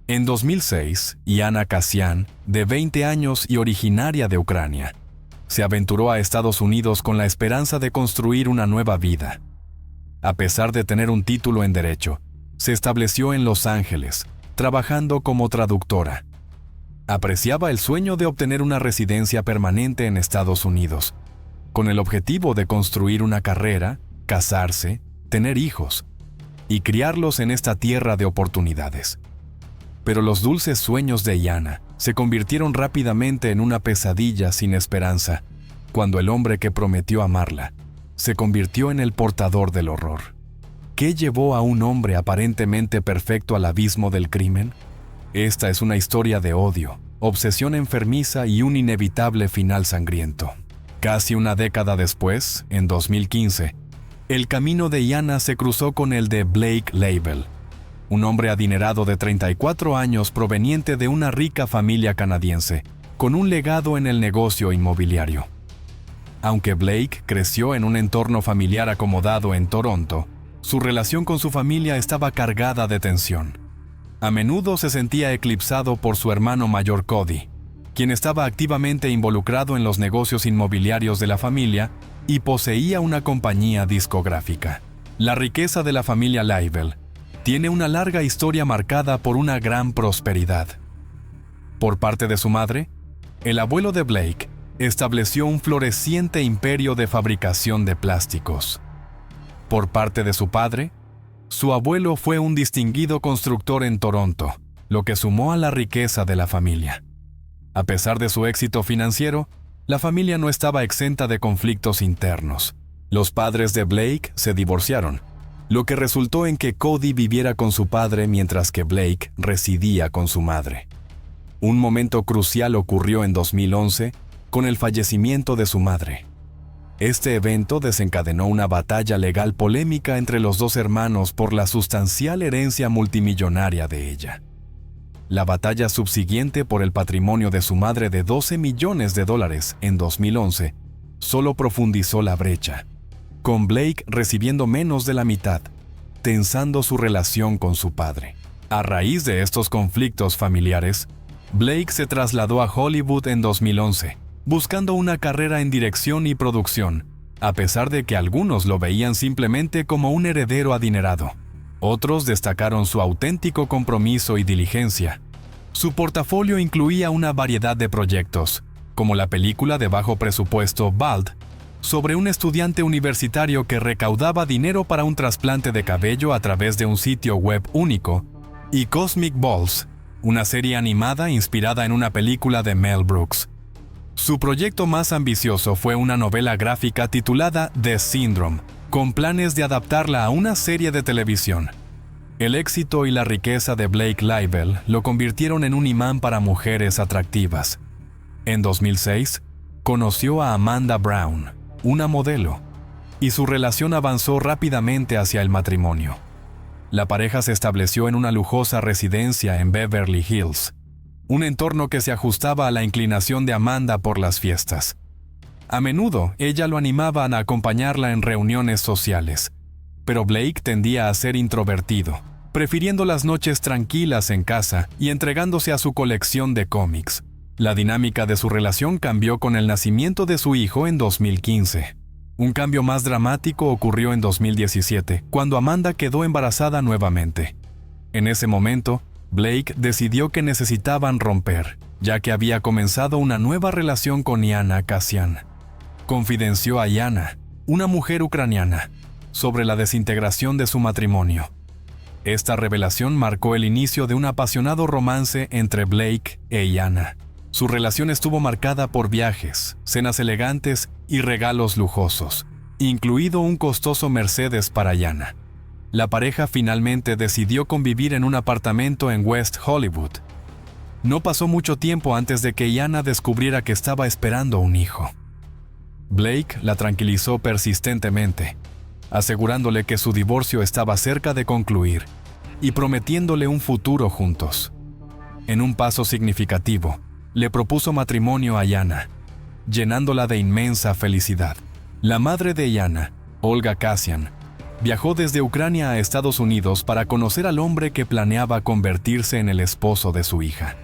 En 2006, Yana Kasyan, de 20 años y originaria de Ucrania, se aventuró a Estados Unidos con la esperanza de construir una nueva vida. A pesar de tener un título en Derecho, se estableció en Los Ángeles, trabajando como traductora. Apreciaba el sueño de obtener una residencia permanente en Estados Unidos, con el objetivo de construir una carrera, casarse, tener hijos y criarlos en esta tierra de oportunidades. Pero los dulces sueños de Yana se convirtieron rápidamente en una pesadilla sin esperanza, cuando el hombre que prometió amarla se convirtió en el portador del horror. ¿Qué llevó a un hombre aparentemente perfecto al abismo del crimen? Esta es una historia de odio, obsesión enfermiza y un inevitable final sangriento. Casi una década después, en 2015, el camino de Yana se cruzó con el de Blake Label, un hombre adinerado de 34 años proveniente de una rica familia canadiense, con un legado en el negocio inmobiliario. Aunque Blake creció en un entorno familiar acomodado en Toronto, su relación con su familia estaba cargada de tensión. A menudo se sentía eclipsado por su hermano mayor Cody, quien estaba activamente involucrado en los negocios inmobiliarios de la familia y poseía una compañía discográfica. La riqueza de la familia Label tiene una larga historia marcada por una gran prosperidad. Por parte de su madre, el abuelo de Blake estableció un floreciente imperio de fabricación de plásticos. Por parte de su padre, su abuelo fue un distinguido constructor en Toronto, lo que sumó a la riqueza de la familia. A pesar de su éxito financiero, la familia no estaba exenta de conflictos internos. Los padres de Blake se divorciaron, lo que resultó en que Cody viviera con su padre mientras que Blake residía con su madre. Un momento crucial ocurrió en 2011 con el fallecimiento de su madre. Este evento desencadenó una batalla legal polémica entre los dos hermanos por la sustancial herencia multimillonaria de ella. La batalla subsiguiente por el patrimonio de su madre de $12 millones en 2011 solo profundizó la brecha, con Blake recibiendo menos de la mitad, tensando su relación con su padre. A raíz de estos conflictos familiares, Blake se trasladó a Hollywood en 2011, buscando una carrera en dirección y producción, a pesar de que algunos lo veían simplemente como un heredero adinerado. Otros destacaron su auténtico compromiso y diligencia. Su portafolio incluía una variedad de proyectos, como la película de bajo presupuesto Bald, sobre un estudiante universitario que recaudaba dinero para un trasplante de cabello a través de un sitio web único, y Cosmic Balls, una serie animada inspirada en una película de Mel Brooks. Su proyecto más ambicioso fue una novela gráfica titulada The Syndrome, con planes de adaptarla a una serie de televisión. El éxito y la riqueza de Blake Label lo convirtieron en un imán para mujeres atractivas. En 2006, conoció a Amanda Brown, una modelo, y su relación avanzó rápidamente hacia el matrimonio. La pareja se estableció en una lujosa residencia en Beverly Hills, un entorno que se ajustaba a la inclinación de Amanda por las fiestas. A menudo, ella lo animaba a acompañarla en reuniones sociales, pero Blake tendía a ser introvertido, prefiriendo las noches tranquilas en casa y entregándose a su colección de cómics. La dinámica de su relación cambió con el nacimiento de su hijo en 2015. Un cambio más dramático ocurrió en 2017, cuando Amanda quedó embarazada nuevamente. En ese momento, Blake decidió que necesitaban romper, ya que había comenzado una nueva relación con Yana Kasyan. Confidenció a Yana, una mujer ucraniana, sobre la desintegración de su matrimonio. Esta revelación marcó el inicio de un apasionado romance entre Blake e Yana. Su relación estuvo marcada por viajes, cenas elegantes y regalos lujosos, incluido un costoso Mercedes para Yana. La pareja finalmente decidió convivir en un apartamento en West Hollywood. No pasó mucho tiempo antes de que Yana descubriera que estaba esperando un hijo. Blake la tranquilizó persistentemente, asegurándole que su divorcio estaba cerca de concluir y prometiéndole un futuro juntos. En un paso significativo, le propuso matrimonio a Yana, llenándola de inmensa felicidad. La madre de Yana, Olga Kasyan, viajó desde Ucrania a Estados Unidos para conocer al hombre que planeaba convertirse en el esposo de su hija.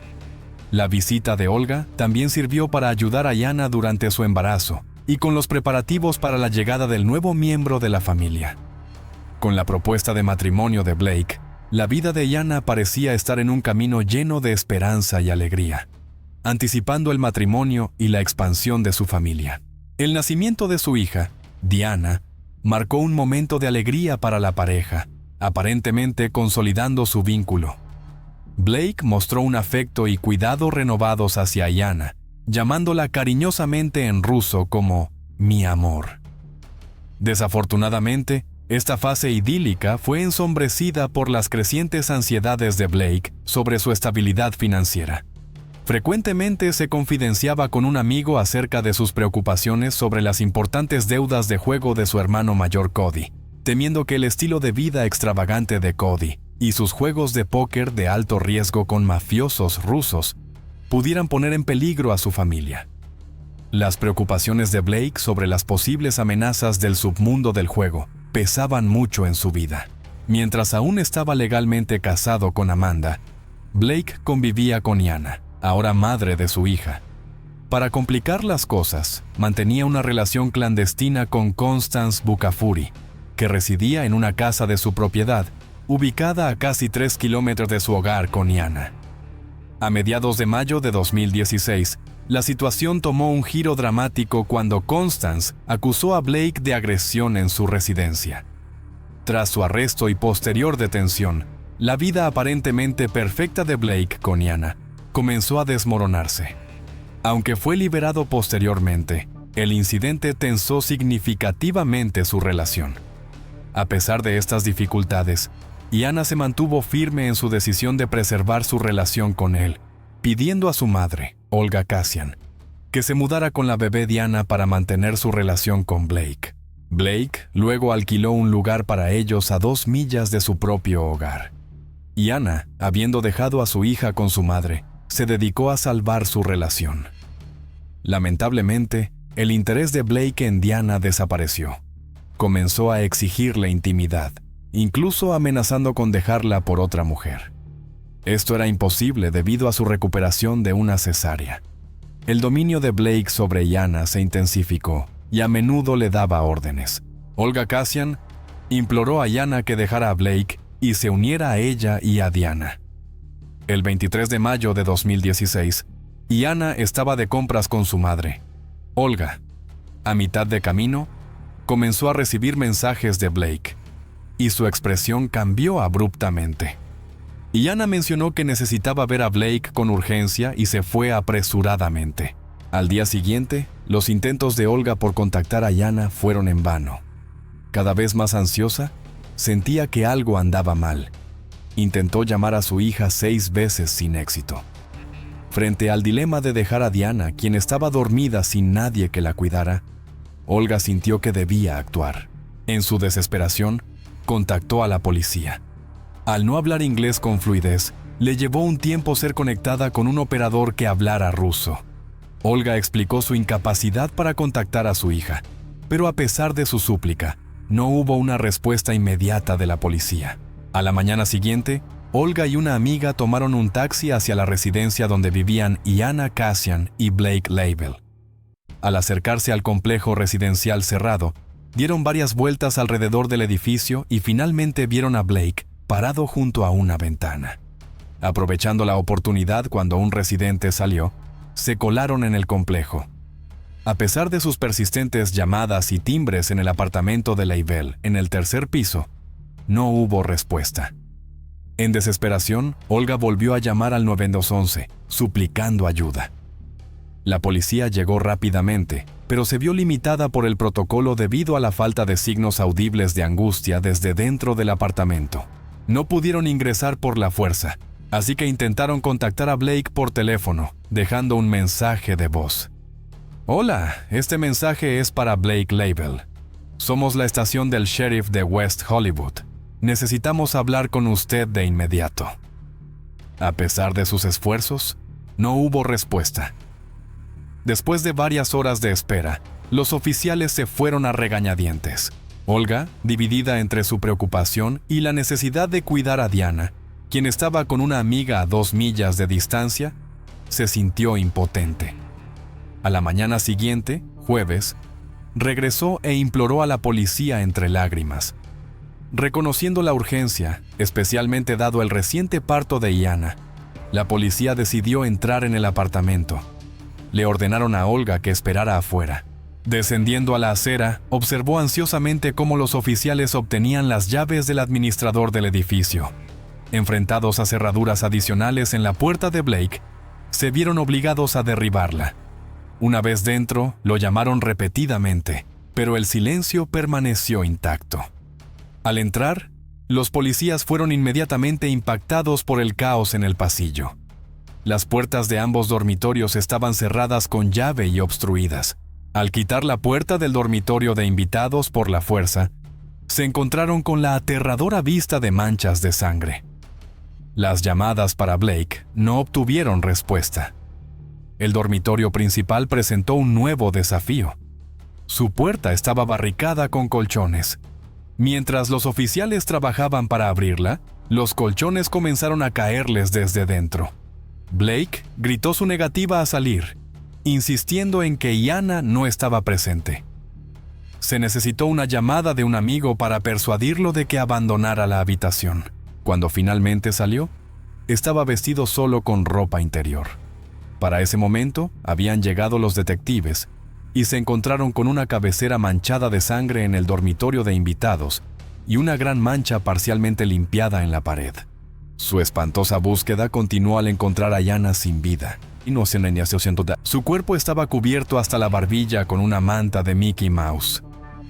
La visita de Olga también sirvió para ayudar a Yana durante su embarazo y con los preparativos para la llegada del nuevo miembro de la familia. Con la propuesta de matrimonio de Blake, la vida de Yana parecía estar en un camino lleno de esperanza y alegría, anticipando el matrimonio y la expansión de su familia. El nacimiento de su hija, Diana, marcó un momento de alegría para la pareja, aparentemente consolidando su vínculo. Blake mostró un afecto y cuidado renovados hacia Yana, llamándola cariñosamente en ruso como «mi amor». Desafortunadamente, esta fase idílica fue ensombrecida por las crecientes ansiedades de Blake sobre su estabilidad financiera. Frecuentemente se confidenciaba con un amigo acerca de sus preocupaciones sobre las importantes deudas de juego de su hermano mayor Cody, temiendo que el estilo de vida extravagante de Cody y sus juegos de póker de alto riesgo con mafiosos rusos pudieran poner en peligro a su familia. Las preocupaciones de Blake sobre las posibles amenazas del submundo del juego pesaban mucho en su vida. Mientras aún estaba legalmente casado con Amanda, Blake convivía con Yana, ahora madre de su hija. Para complicar las cosas, mantenía una relación clandestina con Constance Bukafuri, que residía en una casa de su propiedad, ubicada a casi 3 kilómetros de su hogar con Yana. A mediados de mayo de 2016, la situación tomó un giro dramático cuando Constance acusó a Blake de agresión en su residencia. Tras su arresto y posterior detención, la vida aparentemente perfecta de Blake con Yana comenzó a desmoronarse. Aunque fue liberado posteriormente, el incidente tensó significativamente su relación. A pesar de estas dificultades, Yana se mantuvo firme en su decisión de preservar su relación con él, pidiendo a su madre, Olga Kasyan, que se mudara con la bebé Diana para mantener su relación con Blake. Blake luego alquiló un lugar para ellos a 2 millas de su propio hogar. Yana, habiendo dejado a su hija con su madre, se dedicó a salvar su relación. Lamentablemente, el interés de Blake en Diana desapareció. Comenzó a exigirle intimidad, incluso amenazando con dejarla por otra mujer. Esto era imposible debido a su recuperación de una cesárea. El dominio de Blake sobre Yana se intensificó y a menudo le daba órdenes. Olga Kasyan imploró a Yana que dejara a Blake y se uniera a ella y a Diana. El 23 de mayo de 2016, Yana estaba de compras con su madre. Olga, a mitad de camino, comenzó a recibir mensajes de Blake, y su expresión cambió abruptamente. Yana mencionó que necesitaba ver a Blake con urgencia y se fue apresuradamente. Al día siguiente, los intentos de Olga por contactar a Yana fueron en vano. Cada vez más ansiosa, sentía que algo andaba mal. Intentó llamar a su hija 6 veces sin éxito. Frente al dilema de dejar a Diana, quien estaba dormida sin nadie que la cuidara, Olga sintió que debía actuar. En su desesperación, contactó a la policía. Al no hablar inglés con fluidez, le llevó un tiempo ser conectada con un operador que hablara ruso. Olga explicó su incapacidad para contactar a su hija, pero a pesar de su súplica, no hubo una respuesta inmediata de la policía. A la mañana siguiente, Olga y una amiga tomaron un taxi hacia la residencia donde vivían Yana Kasyan y Blake Label. Al acercarse al complejo residencial cerrado, dieron varias vueltas alrededor del edificio y finalmente vieron a Blake parado junto a una ventana. Aprovechando la oportunidad cuando un residente salió, se colaron en el complejo. A pesar de sus persistentes llamadas y timbres en el apartamento de Label en el 3er piso, no hubo respuesta. En desesperación, Olga volvió a llamar al 911, suplicando ayuda. La policía llegó rápidamente, pero se vio limitada por el protocolo debido a la falta de signos audibles de angustia desde dentro del apartamento. No pudieron ingresar por la fuerza, así que intentaron contactar a Blake por teléfono, dejando un mensaje de voz. Hola, este mensaje es para Blake Label. Somos la estación del sheriff de West Hollywood. Necesitamos hablar con usted de inmediato. A pesar de sus esfuerzos, no hubo respuesta. Después de varias horas de espera, los oficiales se fueron a regañadientes. Olga, dividida entre su preocupación y la necesidad de cuidar a Diana, quien estaba con una amiga a 2 millas de distancia, se sintió impotente. A la mañana siguiente, jueves, regresó e imploró a la policía entre lágrimas. Reconociendo la urgencia, especialmente dado el reciente parto de Iana, la policía decidió entrar en el apartamento. Le ordenaron a Olga que esperara afuera. Descendiendo a la acera, observó ansiosamente cómo los oficiales obtenían las llaves del administrador del edificio. Enfrentados a cerraduras adicionales en la puerta de Blake, se vieron obligados a derribarla. Una vez dentro, lo llamaron repetidamente, pero el silencio permaneció intacto. Al entrar, los policías fueron inmediatamente impactados por el caos en el pasillo. Las puertas de ambos dormitorios estaban cerradas con llave y obstruidas. Al quitar la puerta del dormitorio de invitados por la fuerza, se encontraron con la aterradora vista de manchas de sangre. Las llamadas para Blake no obtuvieron respuesta. El dormitorio principal presentó un nuevo desafío. Su puerta estaba barricada con colchones. Mientras los oficiales trabajaban para abrirla, los colchones comenzaron a caerles desde dentro. Blake gritó su negativa a salir, insistiendo en que Iana no estaba presente. Se necesitó una llamada de un amigo para persuadirlo de que abandonara la habitación. Cuando finalmente salió, estaba vestido solo con ropa interior. Para ese momento, habían llegado los detectives y se encontraron con una cabecera manchada de sangre en el dormitorio de invitados y una gran mancha parcialmente limpiada en la pared. Su espantosa búsqueda continuó al encontrar a Iana sin vida. Su cuerpo estaba cubierto hasta la barbilla con una manta de Mickey Mouse.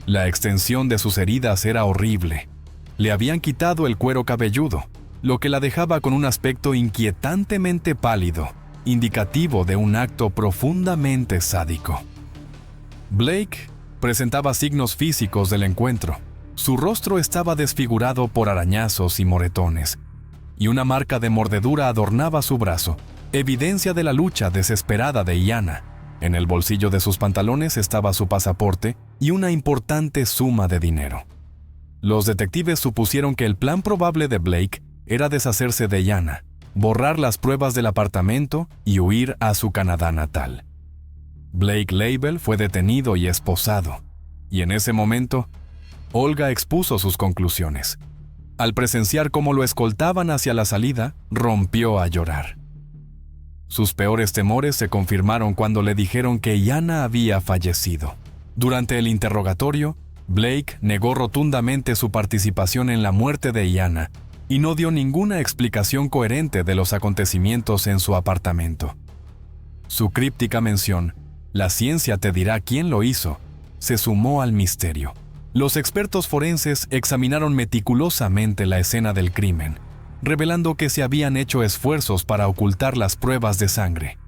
La extensión de sus heridas era horrible. Le habían quitado el cuero cabelludo, lo que la dejaba con un aspecto inquietantemente pálido, indicativo de un acto profundamente sádico. Blake presentaba signos físicos del encuentro. Su rostro estaba desfigurado por arañazos y moretones, y una marca de mordedura adornaba su brazo, evidencia de la lucha desesperada de Iana. En el bolsillo de sus pantalones estaba su pasaporte y una importante suma de dinero. Los detectives supusieron que el plan probable de Blake era deshacerse de Iana, borrar las pruebas del apartamento y huir a su Canadá natal. Blake Label fue detenido y esposado, y en ese momento, Olga expuso sus conclusiones. Al presenciar cómo lo escoltaban hacia la salida, rompió a llorar. Sus peores temores se confirmaron cuando le dijeron que Iana había fallecido. Durante el interrogatorio, Blake negó rotundamente su participación en la muerte de Iana y no dio ninguna explicación coherente de los acontecimientos en su apartamento. Su críptica mención, "La ciencia te dirá quién lo hizo", se sumó al misterio. Los expertos forenses examinaron meticulosamente la escena del crimen, revelando que se habían hecho esfuerzos para ocultar las pruebas de sangre.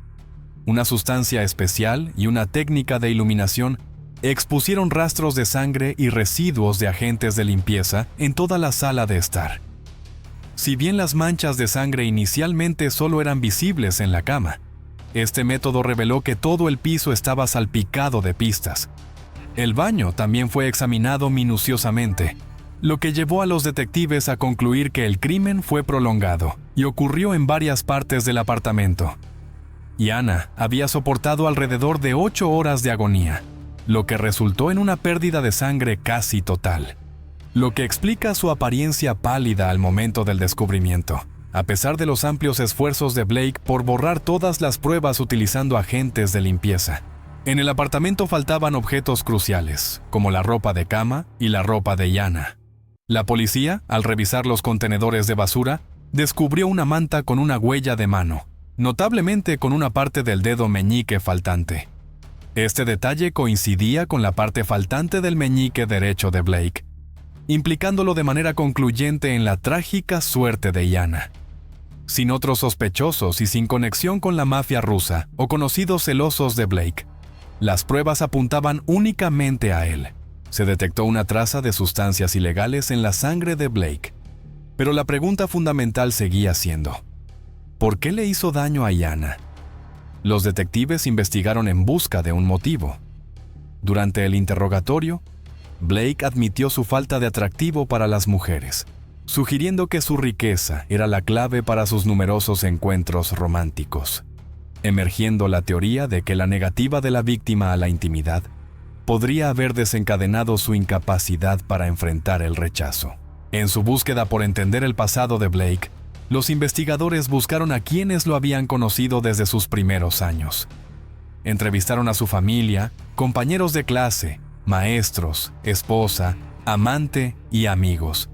Una sustancia especial y una técnica de iluminación expusieron rastros de sangre y residuos de agentes de limpieza en toda la sala de estar. Si bien las manchas de sangre inicialmente solo eran visibles en la cama, este método reveló que todo el piso estaba salpicado de pistas. El baño también fue examinado minuciosamente, lo que llevó a los detectives a concluir que el crimen fue prolongado y ocurrió en varias partes del apartamento. Iana había soportado alrededor de 8 horas de agonía, lo que resultó en una pérdida de sangre casi total, lo que explica su apariencia pálida al momento del descubrimiento, a pesar de los amplios esfuerzos de Blake por borrar todas las pruebas utilizando agentes de limpieza. En el apartamento faltaban objetos cruciales, como la ropa de cama y la ropa de Iana. La policía, al revisar los contenedores de basura, descubrió una manta con una huella de mano, notablemente con una parte del dedo meñique faltante. Este detalle coincidía con la parte faltante del meñique derecho de Blake, implicándolo de manera concluyente en la trágica suerte de Iana. Sin otros sospechosos y sin conexión con la mafia rusa o conocidos celosos de Blake, las pruebas apuntaban únicamente a él. Se detectó una traza de sustancias ilegales en la sangre de Blake. Pero la pregunta fundamental seguía siendo: ¿por qué le hizo daño a Iana? Los detectives investigaron en busca de un motivo. Durante el interrogatorio, Blake admitió su falta de atractivo para las mujeres, sugiriendo que su riqueza era la clave para sus numerosos encuentros románticos, emergiendo la teoría de que la negativa de la víctima a la intimidad podría haber desencadenado su incapacidad para enfrentar el rechazo. En su búsqueda por entender el pasado de Blake, los investigadores buscaron a quienes lo habían conocido desde sus primeros años. Entrevistaron a su familia, compañeros de clase, maestros, esposa, amante y amigos,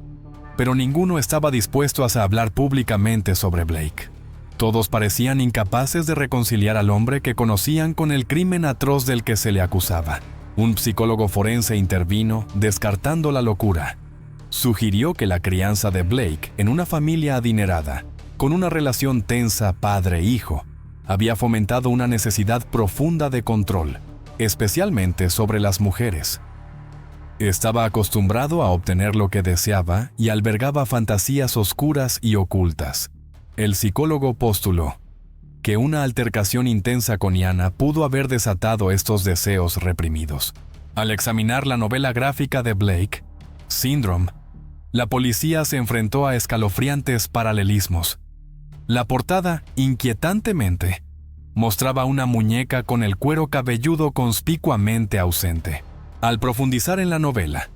pero ninguno estaba dispuesto a hablar públicamente sobre Blake. Todos parecían incapaces de reconciliar al hombre que conocían con el crimen atroz del que se le acusaba. Un psicólogo forense intervino, descartando la locura. Sugirió que la crianza de Blake en una familia adinerada, con una relación tensa padre-hijo, había fomentado una necesidad profunda de control, especialmente sobre las mujeres. Estaba acostumbrado a obtener lo que deseaba y albergaba fantasías oscuras y ocultas. El psicólogo postuló que una altercación intensa con Iana pudo haber desatado estos deseos reprimidos. Al examinar la novela gráfica de Blake, Syndrome, la policía se enfrentó a escalofriantes paralelismos. La portada, inquietantemente, mostraba una muñeca con el cuero cabelludo conspicuamente ausente. Al profundizar en la novela,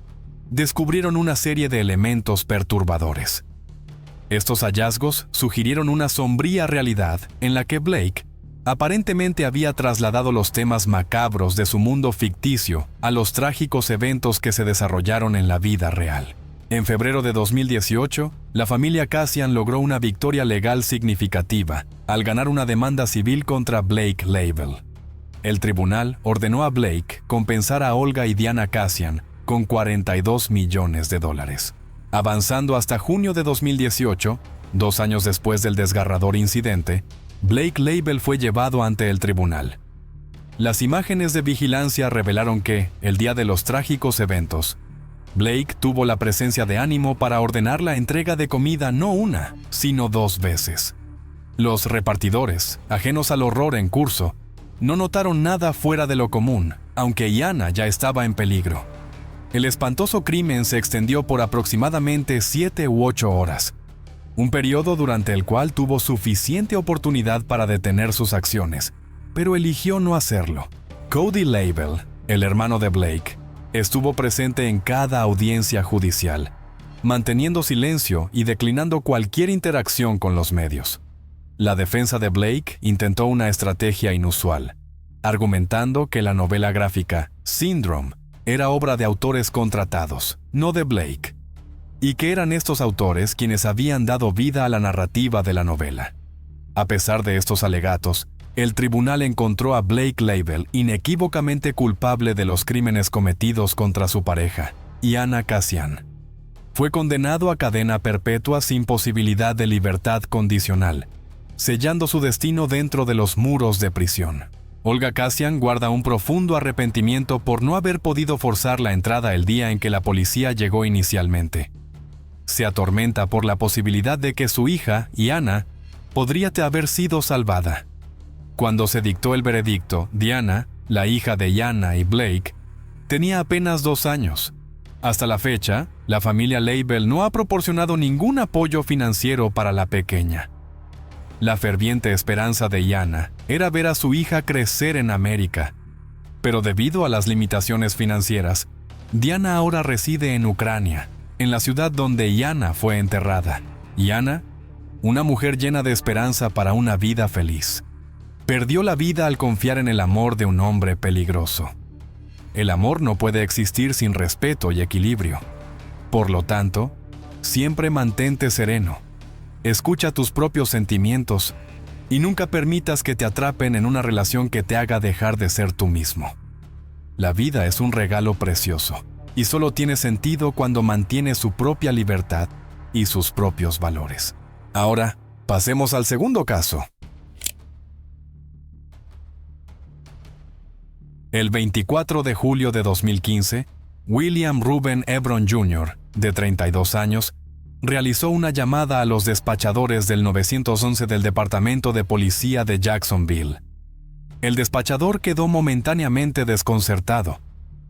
descubrieron una serie de elementos perturbadores. Estos hallazgos sugirieron una sombría realidad en la que Blake aparentemente había trasladado los temas macabros de su mundo ficticio a los trágicos eventos que se desarrollaron en la vida real. En febrero de 2018, la familia Cassian logró una victoria legal significativa al ganar una demanda civil contra Blake Label. El tribunal ordenó a Blake compensar a Olga y Diana Cassian con $42 millones. Avanzando hasta junio de 2018, 2 años después del desgarrador incidente, Blake Label fue llevado ante el tribunal. Las imágenes de vigilancia revelaron que, el día de los trágicos eventos, Blake tuvo la presencia de ánimo para ordenar la entrega de comida no una, sino 2 veces. Los repartidores, ajenos al horror en curso, no notaron nada fuera de lo común, aunque Iana ya estaba en peligro. El espantoso crimen se extendió por aproximadamente 7 u 8 horas, un periodo durante el cual tuvo suficiente oportunidad para detener sus acciones, pero eligió no hacerlo. Cody Label, el hermano de Blake, estuvo presente en cada audiencia judicial, manteniendo silencio y declinando cualquier interacción con los medios. La defensa de Blake intentó una estrategia inusual, argumentando que la novela gráfica Syndrome era obra de autores contratados, no de Blake, y que eran estos autores quienes habían dado vida a la narrativa de la novela. A pesar de estos alegatos, el tribunal encontró a Blake Label inequívocamente culpable de los crímenes cometidos contra su pareja, Iana Cassian. Fue condenado a cadena perpetua sin posibilidad de libertad condicional, sellando su destino dentro de los muros de prisión. Olga Cassian guarda un profundo arrepentimiento por no haber podido forzar la entrada el día en que la policía llegó inicialmente. Se atormenta por la posibilidad de que su hija, Iana, podría haber sido salvada. Cuando se dictó el veredicto, Diana, la hija de Iana y Blake, tenía apenas 2 años. Hasta la fecha, la familia Label no ha proporcionado ningún apoyo financiero para la pequeña. La ferviente esperanza de Iana era ver a su hija crecer en América, pero debido a las limitaciones financieras, Diana ahora reside en Ucrania, en la ciudad donde Iana fue enterrada. Iana, una mujer llena de esperanza para una vida feliz, perdió la vida al confiar en el amor de un hombre peligroso. El amor no puede existir sin respeto y equilibrio. Por lo tanto, siempre mantente sereno. Escucha tus propios sentimientos y nunca permitas que te atrapen en una relación que te haga dejar de ser tú mismo. La vida es un regalo precioso y solo tiene sentido cuando mantiene su propia libertad y sus propios valores. Ahora, pasemos al segundo caso. El 24 de julio de 2015, William Reuben Hebron Jr., de 32 años, realizó una llamada a los despachadores del 911 del Departamento de Policía de Jacksonville. El despachador quedó momentáneamente desconcertado,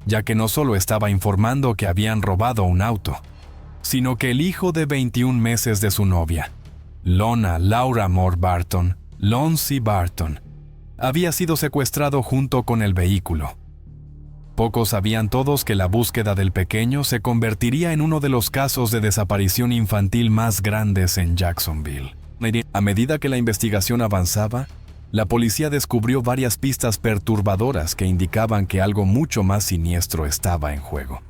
ya que no solo estaba informando que habían robado un auto, sino que el hijo de 21 meses de su novia, Lorna Laura Moore Barton, Lonzy Barton, había sido secuestrado junto con el vehículo. Pocos sabían todos que la búsqueda del pequeño se convertiría en uno de los casos de desaparición infantil más grandes en Jacksonville. A medida que la investigación avanzaba, la policía descubrió varias pistas perturbadoras que indicaban que algo mucho más siniestro estaba en juego.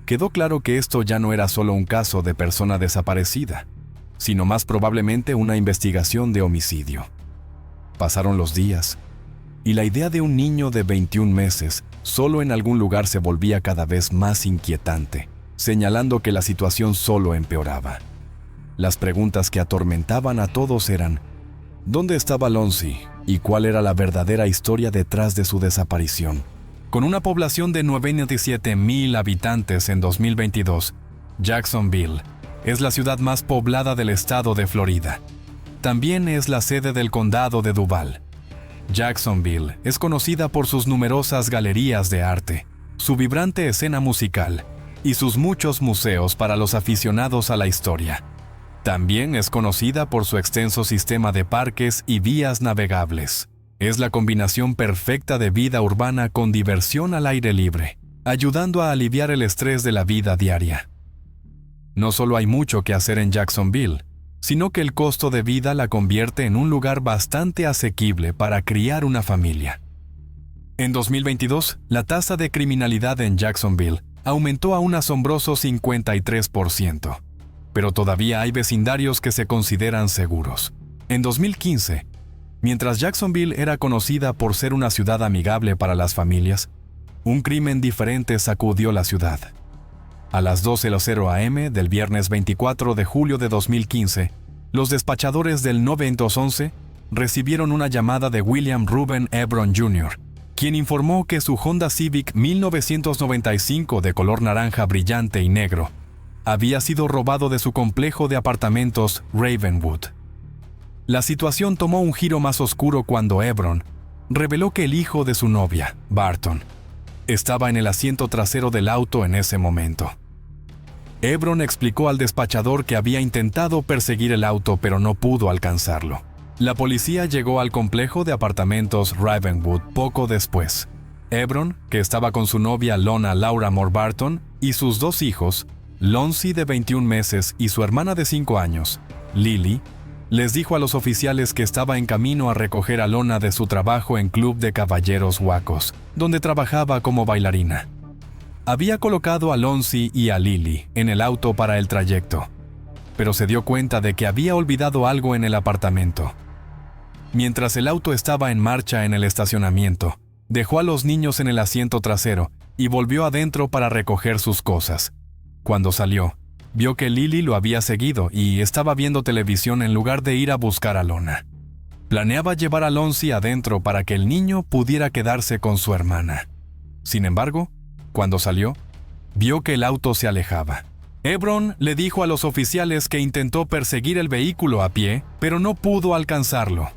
Quedó claro que esto ya no era solo un caso de persona desaparecida, sino más probablemente una investigación de homicidio. Pasaron los días, y la idea de un niño de 21 meses solo en algún lugar se volvía cada vez más inquietante, señalando que la situación solo empeoraba. Las preguntas que atormentaban a todos eran: ¿dónde estaba Lonzy y cuál era la verdadera historia detrás de su desaparición? Con una población de 97,000 habitantes en 2022, Jacksonville es la ciudad más poblada del estado de Florida. También es la sede del condado de Duval. Jacksonville es conocida por sus numerosas galerías de arte, su vibrante escena musical y sus muchos museos para los aficionados a la historia. También es conocida por su extenso sistema de parques y vías navegables. Es la combinación perfecta de vida urbana con diversión al aire libre, ayudando a aliviar el estrés de la vida diaria. No solo hay mucho que hacer en Jacksonville, sino que el costo de vida la convierte en un lugar bastante asequible para criar una familia. En 2022, la tasa de criminalidad en Jacksonville aumentó a un asombroso 53%, pero todavía hay vecindarios que se consideran seguros. En 2015, mientras Jacksonville era conocida por ser una ciudad amigable para las familias, un crimen diferente sacudió la ciudad. A las 12:00 a.m. del viernes 24 de julio de 2015, los despachadores del 911 recibieron una llamada de William Reuben Ebron Jr., quien informó que su Honda Civic 1995 de color naranja brillante y negro había sido robado de su complejo de apartamentos Ravenwood. La situación tomó un giro más oscuro cuando Ebron reveló que el hijo de su novia, Barton, estaba en el asiento trasero del auto en ese momento. Ebron explicó al despachador que había intentado perseguir el auto pero no pudo alcanzarlo. La policía llegó al complejo de apartamentos Ravenwood poco después. Ebron, que estaba con su novia Lorna Laura Moore Barton y sus dos hijos, Lonzy de 21 meses y su hermana de 5 años, Lily, les dijo a los oficiales que estaba en camino a recoger a Lorna de su trabajo en Club de Caballeros Huacos, donde trabajaba como bailarina. Había colocado a Lonzy y a Lily en el auto para el trayecto, pero se dio cuenta de que había olvidado algo en el apartamento. Mientras el auto estaba en marcha en el estacionamiento, dejó a los niños en el asiento trasero y volvió adentro para recoger sus cosas. Cuando salió, vio que Lily lo había seguido y estaba viendo televisión en lugar de ir a buscar a Lorna. Planeaba llevar a Lonzy adentro para que el niño pudiera quedarse con su hermana. Sin embargo, cuando salió, vio que el auto se alejaba. Ebron le dijo a los oficiales que intentó perseguir el vehículo a pie, pero no pudo alcanzarlo.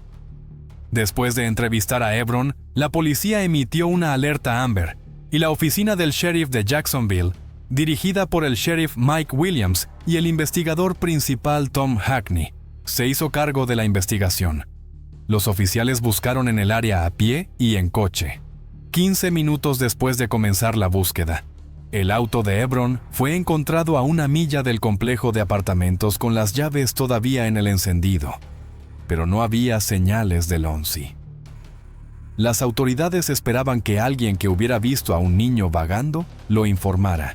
Después de entrevistar a Ebron, la policía emitió una alerta Amber y la oficina del sheriff de Jacksonville, dirigida por el sheriff Mike Williams y el investigador principal Tom Hackney, se hizo cargo de la investigación. Los oficiales buscaron en el área a pie y en coche. 15 minutos después de comenzar la búsqueda, el auto de Ebron fue encontrado a 1 milla del complejo de apartamentos con las llaves todavía en el encendido, pero no había señales de Lonzy. Las autoridades esperaban que alguien que hubiera visto a un niño vagando lo informara,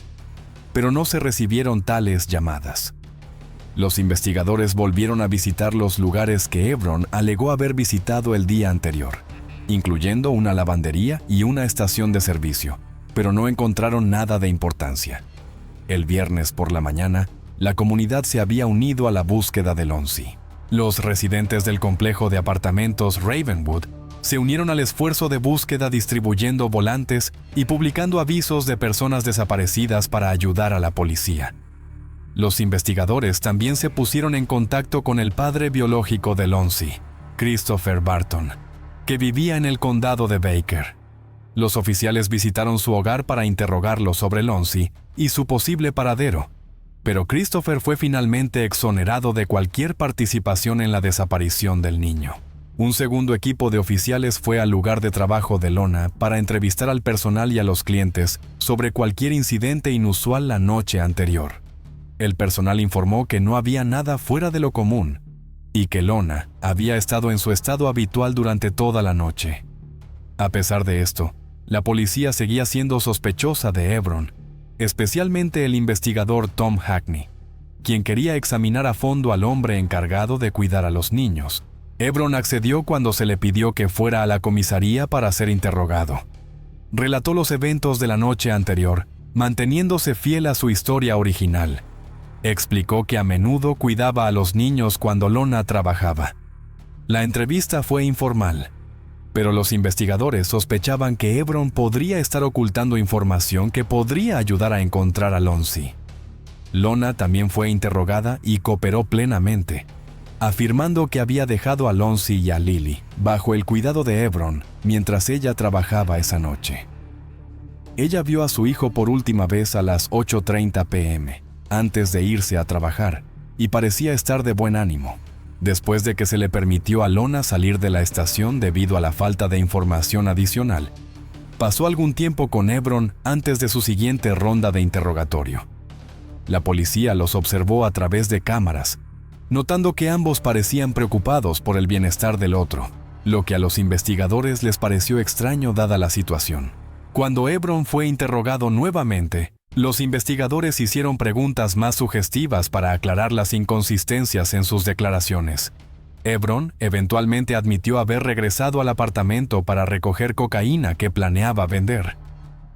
pero no se recibieron tales llamadas. Los investigadores volvieron a visitar los lugares que Ebron alegó haber visitado el día anterior, incluyendo una lavandería y una estación de servicio, pero no encontraron nada de importancia. El viernes por la mañana, la comunidad se había unido a la búsqueda de Lonzy. Los residentes del complejo de apartamentos Ravenwood se unieron al esfuerzo de búsqueda distribuyendo volantes y publicando avisos de personas desaparecidas para ayudar a la policía. Los investigadores también se pusieron en contacto con el padre biológico de Lonzy, Christopher Barton, que vivía en el condado de Baker. Los oficiales visitaron su hogar para interrogarlo sobre Lonzi y su posible paradero, pero Christopher fue finalmente exonerado de cualquier participación en la desaparición del niño. Un segundo equipo de oficiales fue al lugar de trabajo de Lona para entrevistar al personal y a los clientes sobre cualquier incidente inusual la noche anterior. El personal informó que no había nada fuera de lo común y que Lona había estado en su estado habitual durante toda la noche. A pesar de esto, la policía seguía siendo sospechosa de Hebron, especialmente el investigador Tom Hackney, quien quería examinar a fondo al hombre encargado de cuidar a los niños. Hebron accedió cuando se le pidió que fuera a la comisaría para ser interrogado. Relató los eventos de la noche anterior, manteniéndose fiel a su historia original. Explicó que a menudo cuidaba a los niños cuando Lona trabajaba. La entrevista fue informal, pero los investigadores sospechaban que Hebron podría estar ocultando información que podría ayudar a encontrar a Lonzi. Lona también fue interrogada y cooperó plenamente, afirmando que había dejado a Lonzi y a Lily bajo el cuidado de Hebron mientras ella trabajaba esa noche. Ella vio a su hijo por última vez a las 8:30 p.m., antes de irse a trabajar, y parecía estar de buen ánimo. Después de que se le permitió a Lona salir de la estación debido a la falta de información adicional, pasó algún tiempo con Hebron antes de su siguiente ronda de interrogatorio. La policía los observó a través de cámaras, notando que ambos parecían preocupados por el bienestar del otro, lo que a los investigadores les pareció extraño dada la situación. Cuando Hebron fue interrogado nuevamente, los investigadores hicieron preguntas más sugestivas para aclarar las inconsistencias en sus declaraciones. Hebron eventualmente admitió haber regresado al apartamento para recoger cocaína que planeaba vender.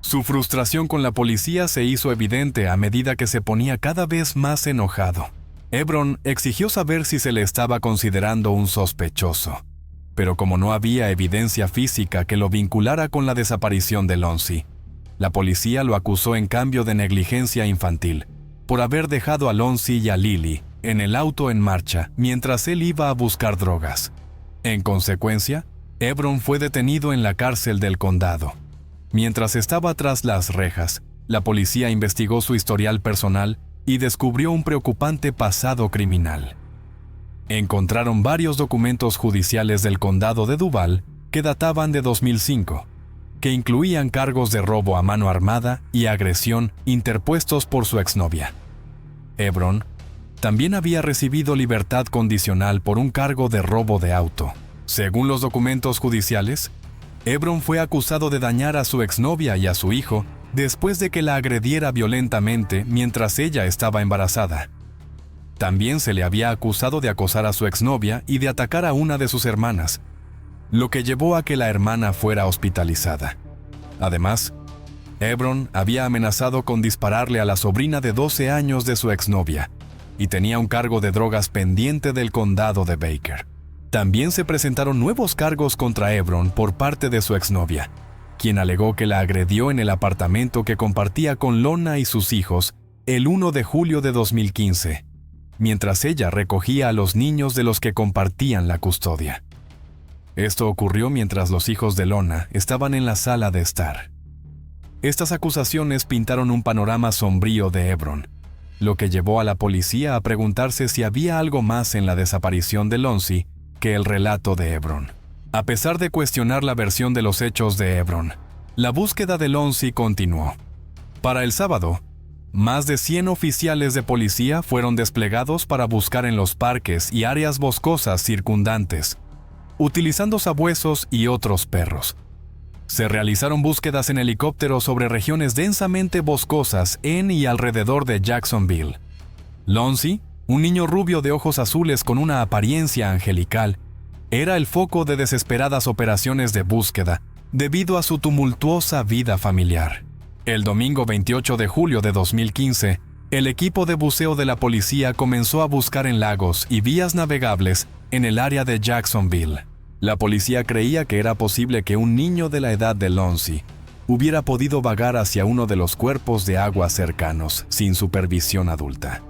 Su frustración con la policía se hizo evidente a medida que se ponía cada vez más enojado. Hebron exigió saber si se le estaba considerando un sospechoso, pero como no había evidencia física que lo vinculara con la desaparición de Lonzi, la policía lo acusó en cambio de negligencia infantil, por haber dejado a Lonzi y a Lily en el auto en marcha mientras él iba a buscar drogas. En consecuencia, Hebron fue detenido en la cárcel del condado. Mientras estaba tras las rejas, la policía investigó su historial personal y descubrió un preocupante pasado criminal. Encontraron varios documentos judiciales del condado de Duval que databan de 2005, que incluían cargos de robo a mano armada y agresión interpuestos por su exnovia. Hebron también había recibido libertad condicional por un cargo de robo de auto. Según los documentos judiciales, Hebron fue acusado de dañar a su exnovia y a su hijo después de que la agrediera violentamente mientras ella estaba embarazada. También se le había acusado de acosar a su exnovia y de atacar a una de sus hermanas, lo que llevó a que la hermana fuera hospitalizada. Además, Hebron había amenazado con dispararle a la sobrina de 12 años de su exnovia y tenía un cargo de drogas pendiente del condado de Baker. También se presentaron nuevos cargos contra Hebron por parte de su exnovia, quien alegó que la agredió en el apartamento que compartía con Lona y sus hijos el 1 de julio de 2015, mientras ella recogía a los niños de los que compartían la custodia. Esto ocurrió mientras los hijos de Lona estaban en la sala de estar. Estas acusaciones pintaron un panorama sombrío de Hebron, lo que llevó a la policía a preguntarse si había algo más en la desaparición de Lonzi que el relato de Hebron. A pesar de cuestionar la versión de los hechos de Hebron, la búsqueda de Lonzi continuó. Para el sábado, más de 100 oficiales de policía fueron desplegados para buscar en los parques y áreas boscosas circundantes, utilizando sabuesos y otros perros. Se realizaron búsquedas en helicóptero sobre regiones densamente boscosas en y alrededor de Jacksonville. Lonzi, un niño rubio de ojos azules con una apariencia angelical, era el foco de desesperadas operaciones de búsqueda debido a su tumultuosa vida familiar. El domingo 28 de julio de 2015, el equipo de buceo de la policía comenzó a buscar en lagos y vías navegables en el área de Jacksonville. La policía creía que era posible que un niño de la edad de Lonzi hubiera podido vagar hacia uno de los cuerpos de agua cercanos sin supervisión adulta.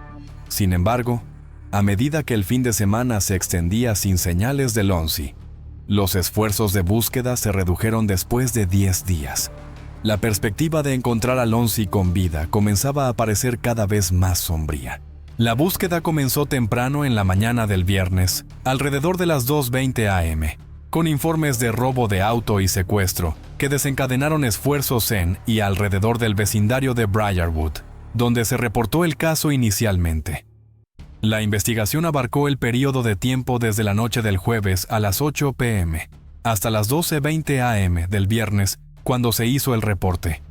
Sin embargo, a medida que el fin de semana se extendía sin señales de Lonzi, Los esfuerzos de búsqueda se redujeron después de 10 días. La perspectiva de encontrar a Lonzi con vida comenzaba a parecer cada vez más sombría. La búsqueda comenzó temprano en la mañana del viernes, alrededor de las 2:20 a.m., con informes de robo de auto y secuestro, que desencadenaron esfuerzos en y alrededor del vecindario de Briarwood, donde se reportó el caso inicialmente. La investigación abarcó el período de tiempo desde la noche del jueves a las 8 p.m. hasta las 12:20 a.m. del viernes, cuando se hizo el reporte.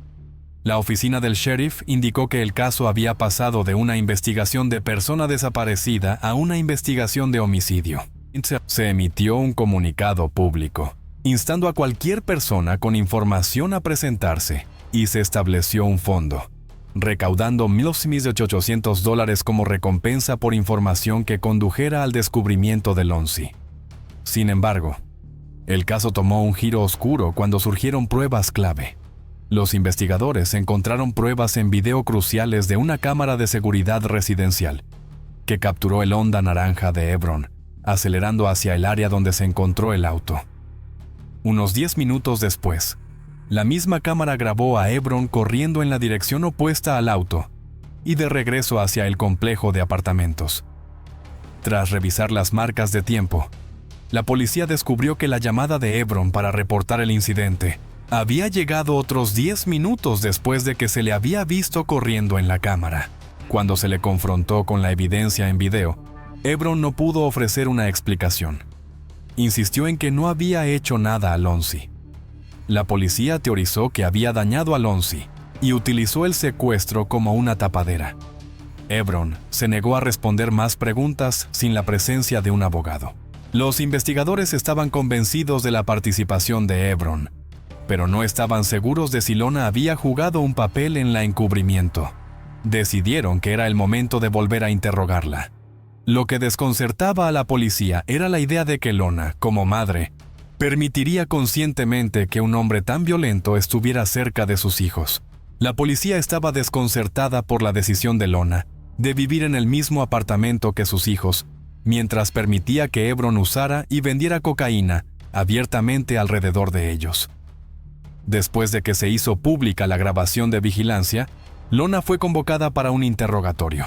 La oficina del sheriff indicó que el caso había pasado de una investigación de persona desaparecida a una investigación de homicidio. Se emitió un comunicado público, instando a cualquier persona con información a presentarse, y se estableció un fondo, recaudando $1,800 como recompensa por información que condujera al descubrimiento de Lonzi. Sin embargo, el caso tomó un giro oscuro cuando surgieron pruebas clave. Los investigadores encontraron pruebas en video cruciales de una cámara de seguridad residencial que capturó el Honda naranja de Hebron, acelerando hacia el área donde se encontró el auto. Unos 10 minutos después, la misma cámara grabó a Hebron corriendo en la dirección opuesta al auto y de regreso hacia el complejo de apartamentos. Tras revisar las marcas de tiempo, la policía descubrió que la llamada de Hebron para reportar el incidente había llegado otros 10 minutos después de que se le había visto corriendo en la cámara. Cuando se le confrontó con la evidencia en video, Hebron no pudo ofrecer una explicación. Insistió en que no había hecho nada a Lonzi. La policía teorizó que había dañado a Lonzi y utilizó el secuestro como una tapadera. Hebron se negó a responder más preguntas sin la presencia de un abogado. Los investigadores estaban convencidos de la participación de Hebron, pero no estaban seguros de si Lona había jugado un papel en el encubrimiento. Decidieron que era el momento de volver a interrogarla. Lo que desconcertaba a la policía era la idea de que Lona, como madre, permitiría conscientemente que un hombre tan violento estuviera cerca de sus hijos. La policía estaba desconcertada por la decisión de Lona de vivir en el mismo apartamento que sus hijos, mientras permitía que Hebron usara y vendiera cocaína abiertamente alrededor de ellos. Después de que se hizo pública la grabación de vigilancia, Lona fue convocada para un interrogatorio.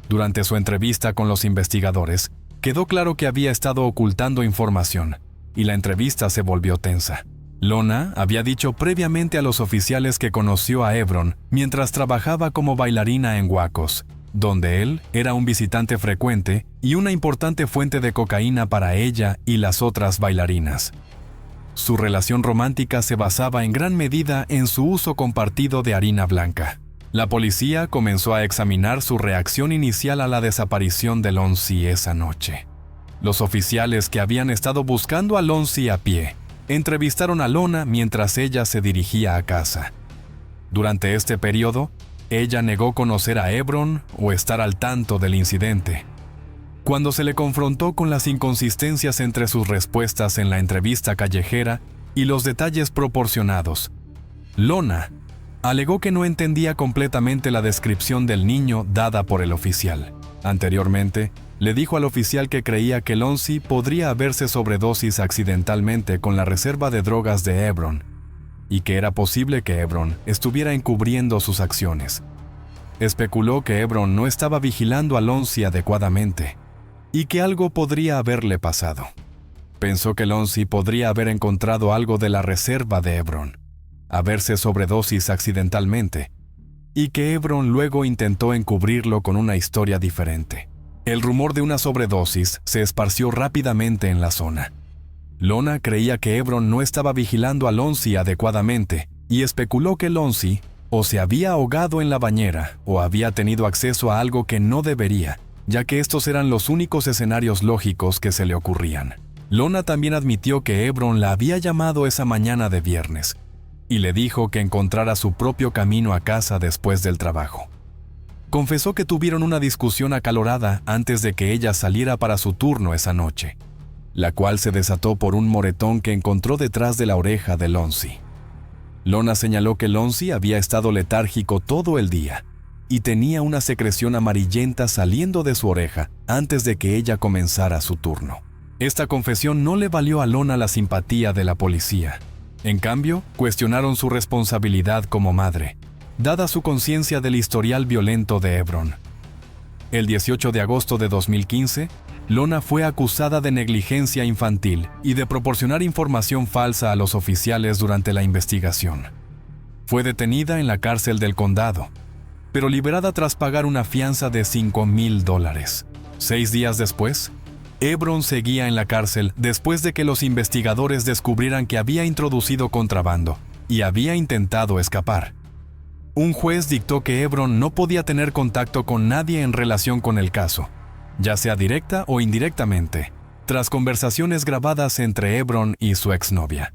Durante su entrevista con los investigadores, quedó claro que había estado ocultando información, y la entrevista se volvió tensa. Lona había dicho previamente a los oficiales que conoció a Hebron mientras trabajaba como bailarina en Wacos, donde él era un visitante frecuente y una importante fuente de cocaína para ella y las otras bailarinas. Su relación romántica se basaba en gran medida en su uso compartido de harina blanca. La policía comenzó a examinar su reacción inicial a la desaparición de Lonzi esa noche. Los oficiales que habían estado buscando a Lonzi a pie entrevistaron a Lona mientras ella se dirigía a casa. Durante este periodo, ella negó conocer a Hebron o estar al tanto del incidente. Cuando se le confrontó con las inconsistencias entre sus respuestas en la entrevista callejera y los detalles proporcionados, Lona alegó que no entendía completamente la descripción del niño dada por el oficial. Anteriormente, le dijo al oficial que creía que Lonzi podría haberse sobredosis accidentalmente con la reserva de drogas de Hebron, y que era posible que Hebron estuviera encubriendo sus acciones. Especuló que Hebron no estaba vigilando a Lonzi adecuadamente, y que algo podría haberle pasado. Pensó que Lonzi podría haber encontrado algo de la reserva de Hebron, haberse sobredosis accidentalmente, y que Hebron luego intentó encubrirlo con una historia diferente. El rumor de una sobredosis se esparció rápidamente en la zona. Lona creía que Hebron no estaba vigilando a Lonzi adecuadamente y especuló que Lonzi o se había ahogado en la bañera o había tenido acceso a algo que no debería, ya que estos eran los únicos escenarios lógicos que se le ocurrían. Lona también admitió que Hebron la había llamado esa mañana de viernes y le dijo que encontrara su propio camino a casa después del trabajo. Confesó que tuvieron una discusión acalorada antes de que ella saliera para su turno esa noche, la cual se desató por un moretón que encontró detrás de la oreja de Lonzi. Lona señaló que Lonzi había estado letárgico todo el día y tenía una secreción amarillenta saliendo de su oreja antes de que ella comenzara su turno. Esta confesión no le valió a Lona la simpatía de la policía. En cambio, cuestionaron su responsabilidad como madre, dada su conciencia del historial violento de Hebron. El 18 de agosto de 2015, Lona fue acusada de negligencia infantil y de proporcionar información falsa a los oficiales durante la investigación. Fue detenida en la cárcel del condado, pero liberada tras pagar una fianza de $5,000. 6 días después, Hebron seguía en la cárcel después de que los investigadores descubrieran que había introducido contrabando y había intentado escapar. Un juez dictó que Hebron no podía tener contacto con nadie en relación con el caso, ya sea directa o indirectamente, tras conversaciones grabadas entre Hebron y su exnovia.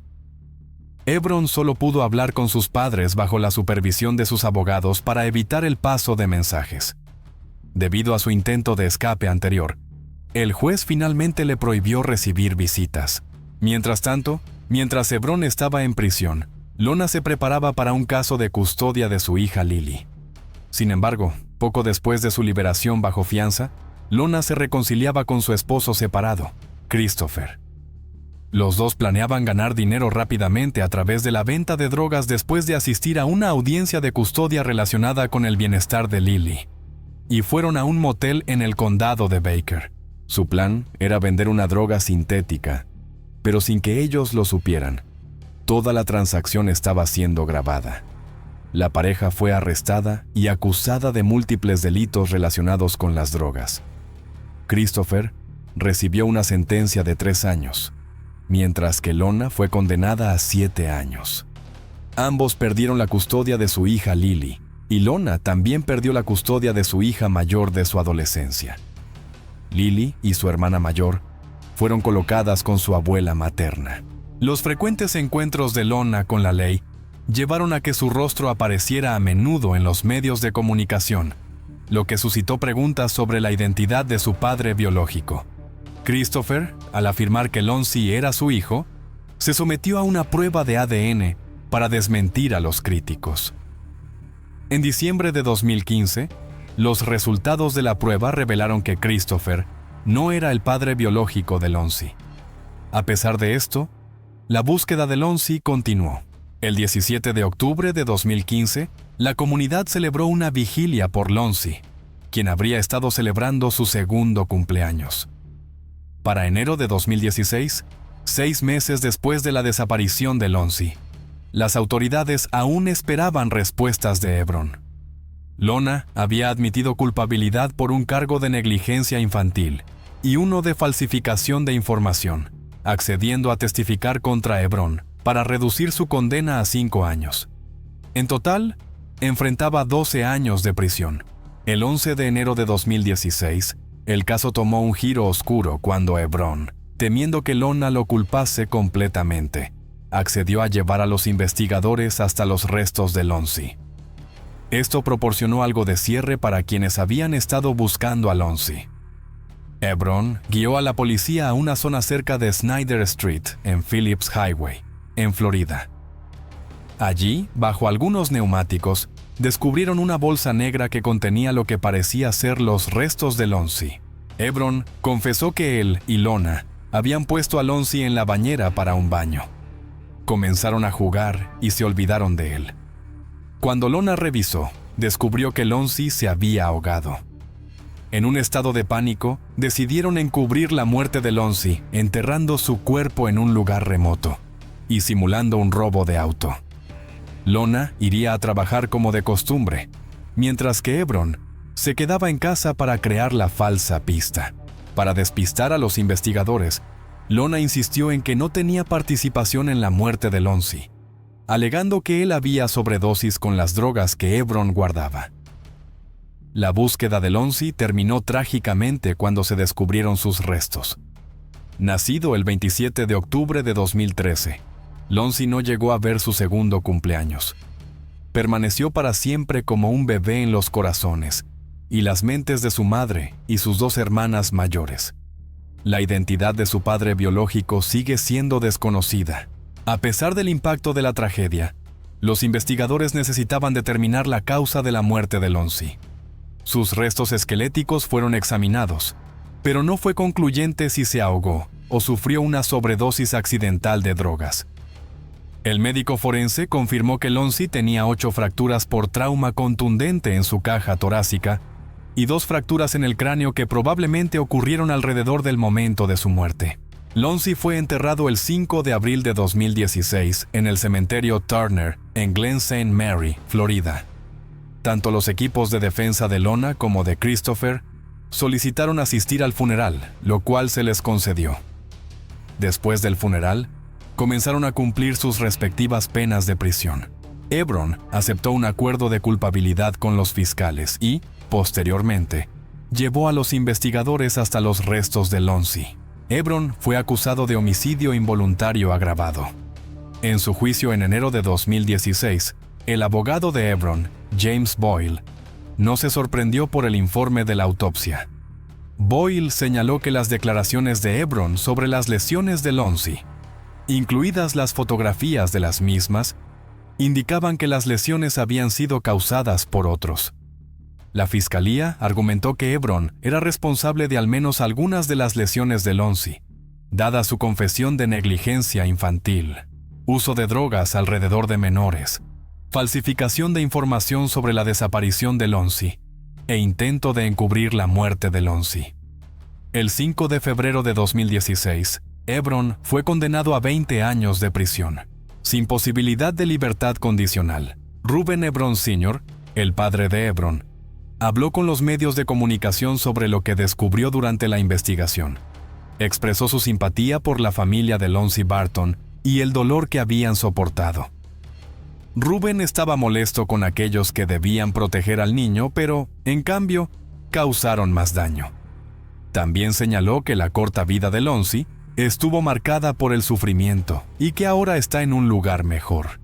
Hebron solo pudo hablar con sus padres bajo la supervisión de sus abogados para evitar el paso de mensajes. Debido a su intento de escape anterior, el juez finalmente le prohibió recibir visitas. Mientras tanto, mientras Hebron estaba en prisión, Lona se preparaba para un caso de custodia de su hija Lily. Sin embargo, poco después de su liberación bajo fianza, Lona se reconciliaba con su esposo separado, Christopher. Los dos planeaban ganar dinero rápidamente a través de la venta de drogas después de asistir a una audiencia de custodia relacionada con el bienestar de Lily, y fueron a un motel en el condado de Baker. Su plan era vender una droga sintética, pero sin que ellos lo supieran. Toda la transacción estaba siendo grabada. La pareja fue arrestada y acusada de múltiples delitos relacionados con las drogas. Christopher recibió una sentencia de 3 años, mientras que Lona fue condenada a 7 años. Ambos perdieron la custodia de su hija Lily, y Lona también perdió la custodia de su hija mayor de su adolescencia. Lily y su hermana mayor fueron colocadas con su abuela materna. Los frecuentes encuentros de Lona con la ley llevaron a que su rostro apareciera a menudo en los medios de comunicación, lo que suscitó preguntas sobre la identidad de su padre biológico. Christopher, al afirmar que Lonzy era su hijo, se sometió a una prueba de ADN para desmentir a los críticos. En diciembre de 2015, los resultados de la prueba revelaron que Christopher no era el padre biológico de Lonzy. A pesar de esto, la búsqueda de Lonzy continuó. El 17 de octubre de 2015, la comunidad celebró una vigilia por Lonzy, quien habría estado celebrando su segundo cumpleaños. Para enero de 2016, 6 meses después de la desaparición de Lonzy, las autoridades aún esperaban respuestas de Hebron. Lona había admitido culpabilidad por un cargo de negligencia infantil y uno de falsificación de información, accediendo a testificar contra Hebron para reducir su condena a 5 años. En total, enfrentaba 12 años de prisión. El 11 de enero de 2016, el caso tomó un giro oscuro cuando Hebron, temiendo que Lona lo culpase completamente, accedió a llevar a los investigadores hasta los restos de Lonzy. Esto proporcionó algo de cierre para quienes habían estado buscando a Lonzy. Hebron guió a la policía a una zona cerca de Snyder Street, en Phillips Highway, en Florida. Allí, bajo algunos neumáticos, descubrieron una bolsa negra que contenía lo que parecía ser los restos de Lonzy. Hebron confesó que él y Lona habían puesto a Lonzy en la bañera para un baño. Comenzaron a jugar y se olvidaron de él. Cuando Lona revisó, descubrió que Lonzy se había ahogado. En un estado de pánico, decidieron encubrir la muerte de Lonzy, enterrando su cuerpo en un lugar remoto y simulando un robo de auto. Lona iría a trabajar como de costumbre, mientras que Hebron se quedaba en casa para crear la falsa pista. Para despistar a los investigadores, Lona insistió en que no tenía participación en la muerte de Lonzy, alegando que él había sobredosis con las drogas que Hebron guardaba. La búsqueda de Lonzy terminó trágicamente cuando se descubrieron sus restos. Nacido el 27 de octubre de 2013, Lonzy no llegó a ver su segundo cumpleaños. Permaneció para siempre como un bebé en los corazones y las mentes de su madre y sus 2 hermanas mayores. La identidad de su padre biológico sigue siendo desconocida. A pesar del impacto de la tragedia, los investigadores necesitaban determinar la causa de la muerte de Lonzy. Sus restos esqueléticos fueron examinados, pero no fue concluyente si se ahogó o sufrió una sobredosis accidental de drogas. El médico forense confirmó que Lonzi tenía 8 fracturas por trauma contundente en su caja torácica y 2 fracturas en el cráneo que probablemente ocurrieron alrededor del momento de su muerte. Lonzi fue enterrado el 5 de abril de 2016 en el cementerio Turner, en Glen St. Mary, Florida. Tanto los equipos de defensa de Lona como de Christopher solicitaron asistir al funeral, lo cual se les concedió. Después del funeral, comenzaron a cumplir sus respectivas penas de prisión. Hebron aceptó un acuerdo de culpabilidad con los fiscales y, posteriormente, llevó a los investigadores hasta los restos de Lonzi. Hebron fue acusado de homicidio involuntario agravado. En su juicio en enero de 2016, el abogado de Hebron, James Boyle, no se sorprendió por el informe de la autopsia. Boyle señaló que las declaraciones de Hebron sobre las lesiones de Lonzi, incluidas las fotografías de las mismas, indicaban que las lesiones habían sido causadas por otros. La fiscalía argumentó que Hebron era responsable de al menos algunas de las lesiones de Lonzi, dada su confesión de negligencia infantil, uso de drogas alrededor de menores, falsificación de información sobre la desaparición de Lonzi e intento de encubrir la muerte de Lonzi. El 5 de febrero de 2016, Hebron fue condenado a 20 años de prisión, sin posibilidad de libertad condicional. Reuben Hebron Sr., el padre de Hebron, habló con los medios de comunicación sobre lo que descubrió durante la investigación. Expresó su simpatía por la familia de Lonzi Barton y el dolor que habían soportado. Reuben estaba molesto con aquellos que debían proteger al niño, pero, en cambio, causaron más daño. También señaló que la corta vida de Lonzi estuvo marcada por el sufrimiento y que ahora está en un lugar mejor.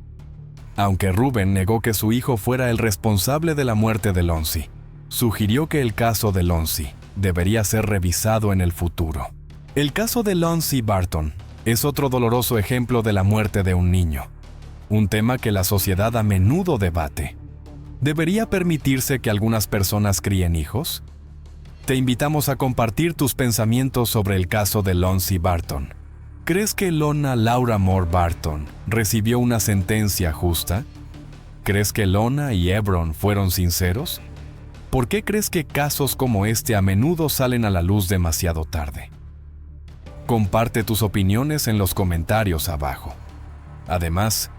Aunque Reuben negó que su hijo fuera el responsable de la muerte de Lonzi, sugirió que el caso de Lonzi debería ser revisado en el futuro. El caso de Lonzi Barton es otro doloroso ejemplo de la muerte de un niño, un tema que la sociedad a menudo debate. ¿Debería permitirse que algunas personas críen hijos? Te invitamos a compartir tus pensamientos sobre el caso de Lonzi Barton. ¿Crees que Lona Laura Moore Barton recibió una sentencia justa? ¿Crees que Lona y Hebron fueron sinceros? ¿Por qué crees que casos como este a menudo salen a la luz demasiado tarde? Comparte tus opiniones en los comentarios abajo. Además,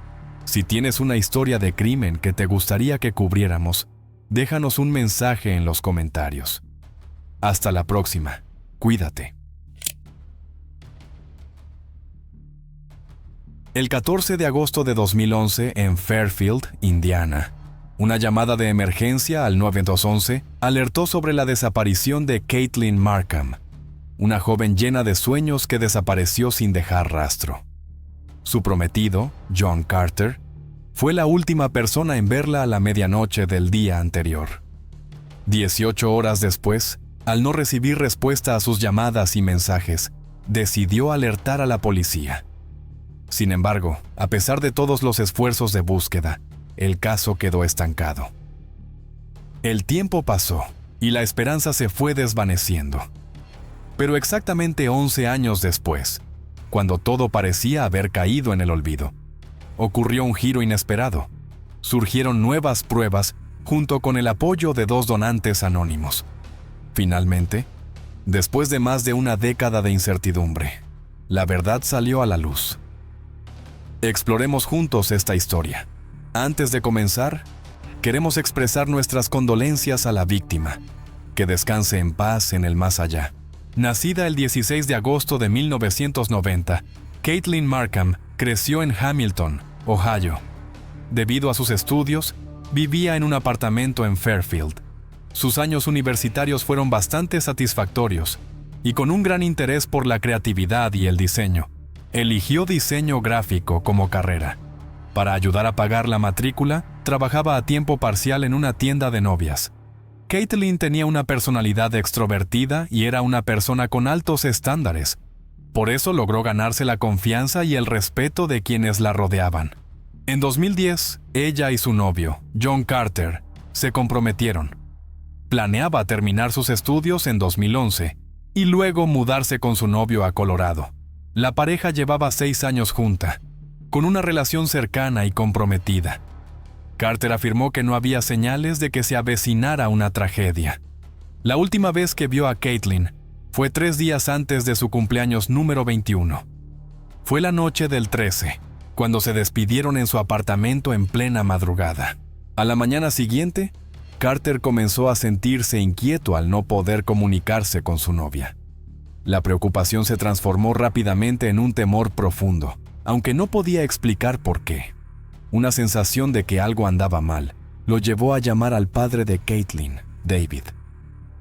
si tienes una historia de crimen que te gustaría que cubriéramos, déjanos un mensaje en los comentarios. Hasta la próxima. Cuídate. El 14 de agosto de 2011, en Fairfield, Indiana, una llamada de emergencia al 911 alertó sobre la desaparición de Caitlin Markham, una joven llena de sueños que desapareció sin dejar rastro. Su prometido, John Carter, fue la última persona en verla a la medianoche del día anterior. 18 horas después, al no recibir respuesta a sus llamadas y mensajes, decidió alertar a la policía. Sin embargo, a pesar de todos los esfuerzos de búsqueda, el caso quedó estancado. El tiempo pasó y la esperanza se fue desvaneciendo. Pero exactamente 11 años después, cuando todo parecía haber caído en el olvido, ocurrió un giro inesperado. Surgieron nuevas pruebas junto con el apoyo de 2 donantes anónimos. Finalmente, después de más de una década de incertidumbre, la verdad salió a la luz. Exploremos juntos esta historia. Antes de comenzar, queremos expresar nuestras condolencias a la víctima. Que descanse en paz en el más allá. Nacida el 16 de agosto de 1990, Caitlin Markham creció en Hamilton, Ohio. Debido a sus estudios, vivía en un apartamento en Fairfield. Sus años universitarios fueron bastante satisfactorios y con un gran interés por la creatividad y el diseño. Eligió diseño gráfico como carrera. Para ayudar a pagar la matrícula, trabajaba a tiempo parcial en una tienda de novias. Caitlin tenía una personalidad extrovertida y era una persona con altos estándares. Por eso logró ganarse la confianza y el respeto de quienes la rodeaban. En 2010, ella y su novio, John Carter, se comprometieron. Planeaba terminar sus estudios en 2011 y luego mudarse con su novio a Colorado, La pareja llevaba 6 años junta, con una relación cercana y comprometida. Carter afirmó que no había señales de que se avecinara una tragedia. La última vez que vio a Caitlin fue 3 días antes de su cumpleaños número 21. Fue la noche del 13, cuando se despidieron en su apartamento en plena madrugada. A la mañana siguiente, Carter comenzó a sentirse inquieto al no poder comunicarse con su novia. La preocupación se transformó rápidamente en un temor profundo, aunque no podía explicar por qué. Una sensación de que algo andaba mal lo llevó a llamar al padre de Caitlin, David.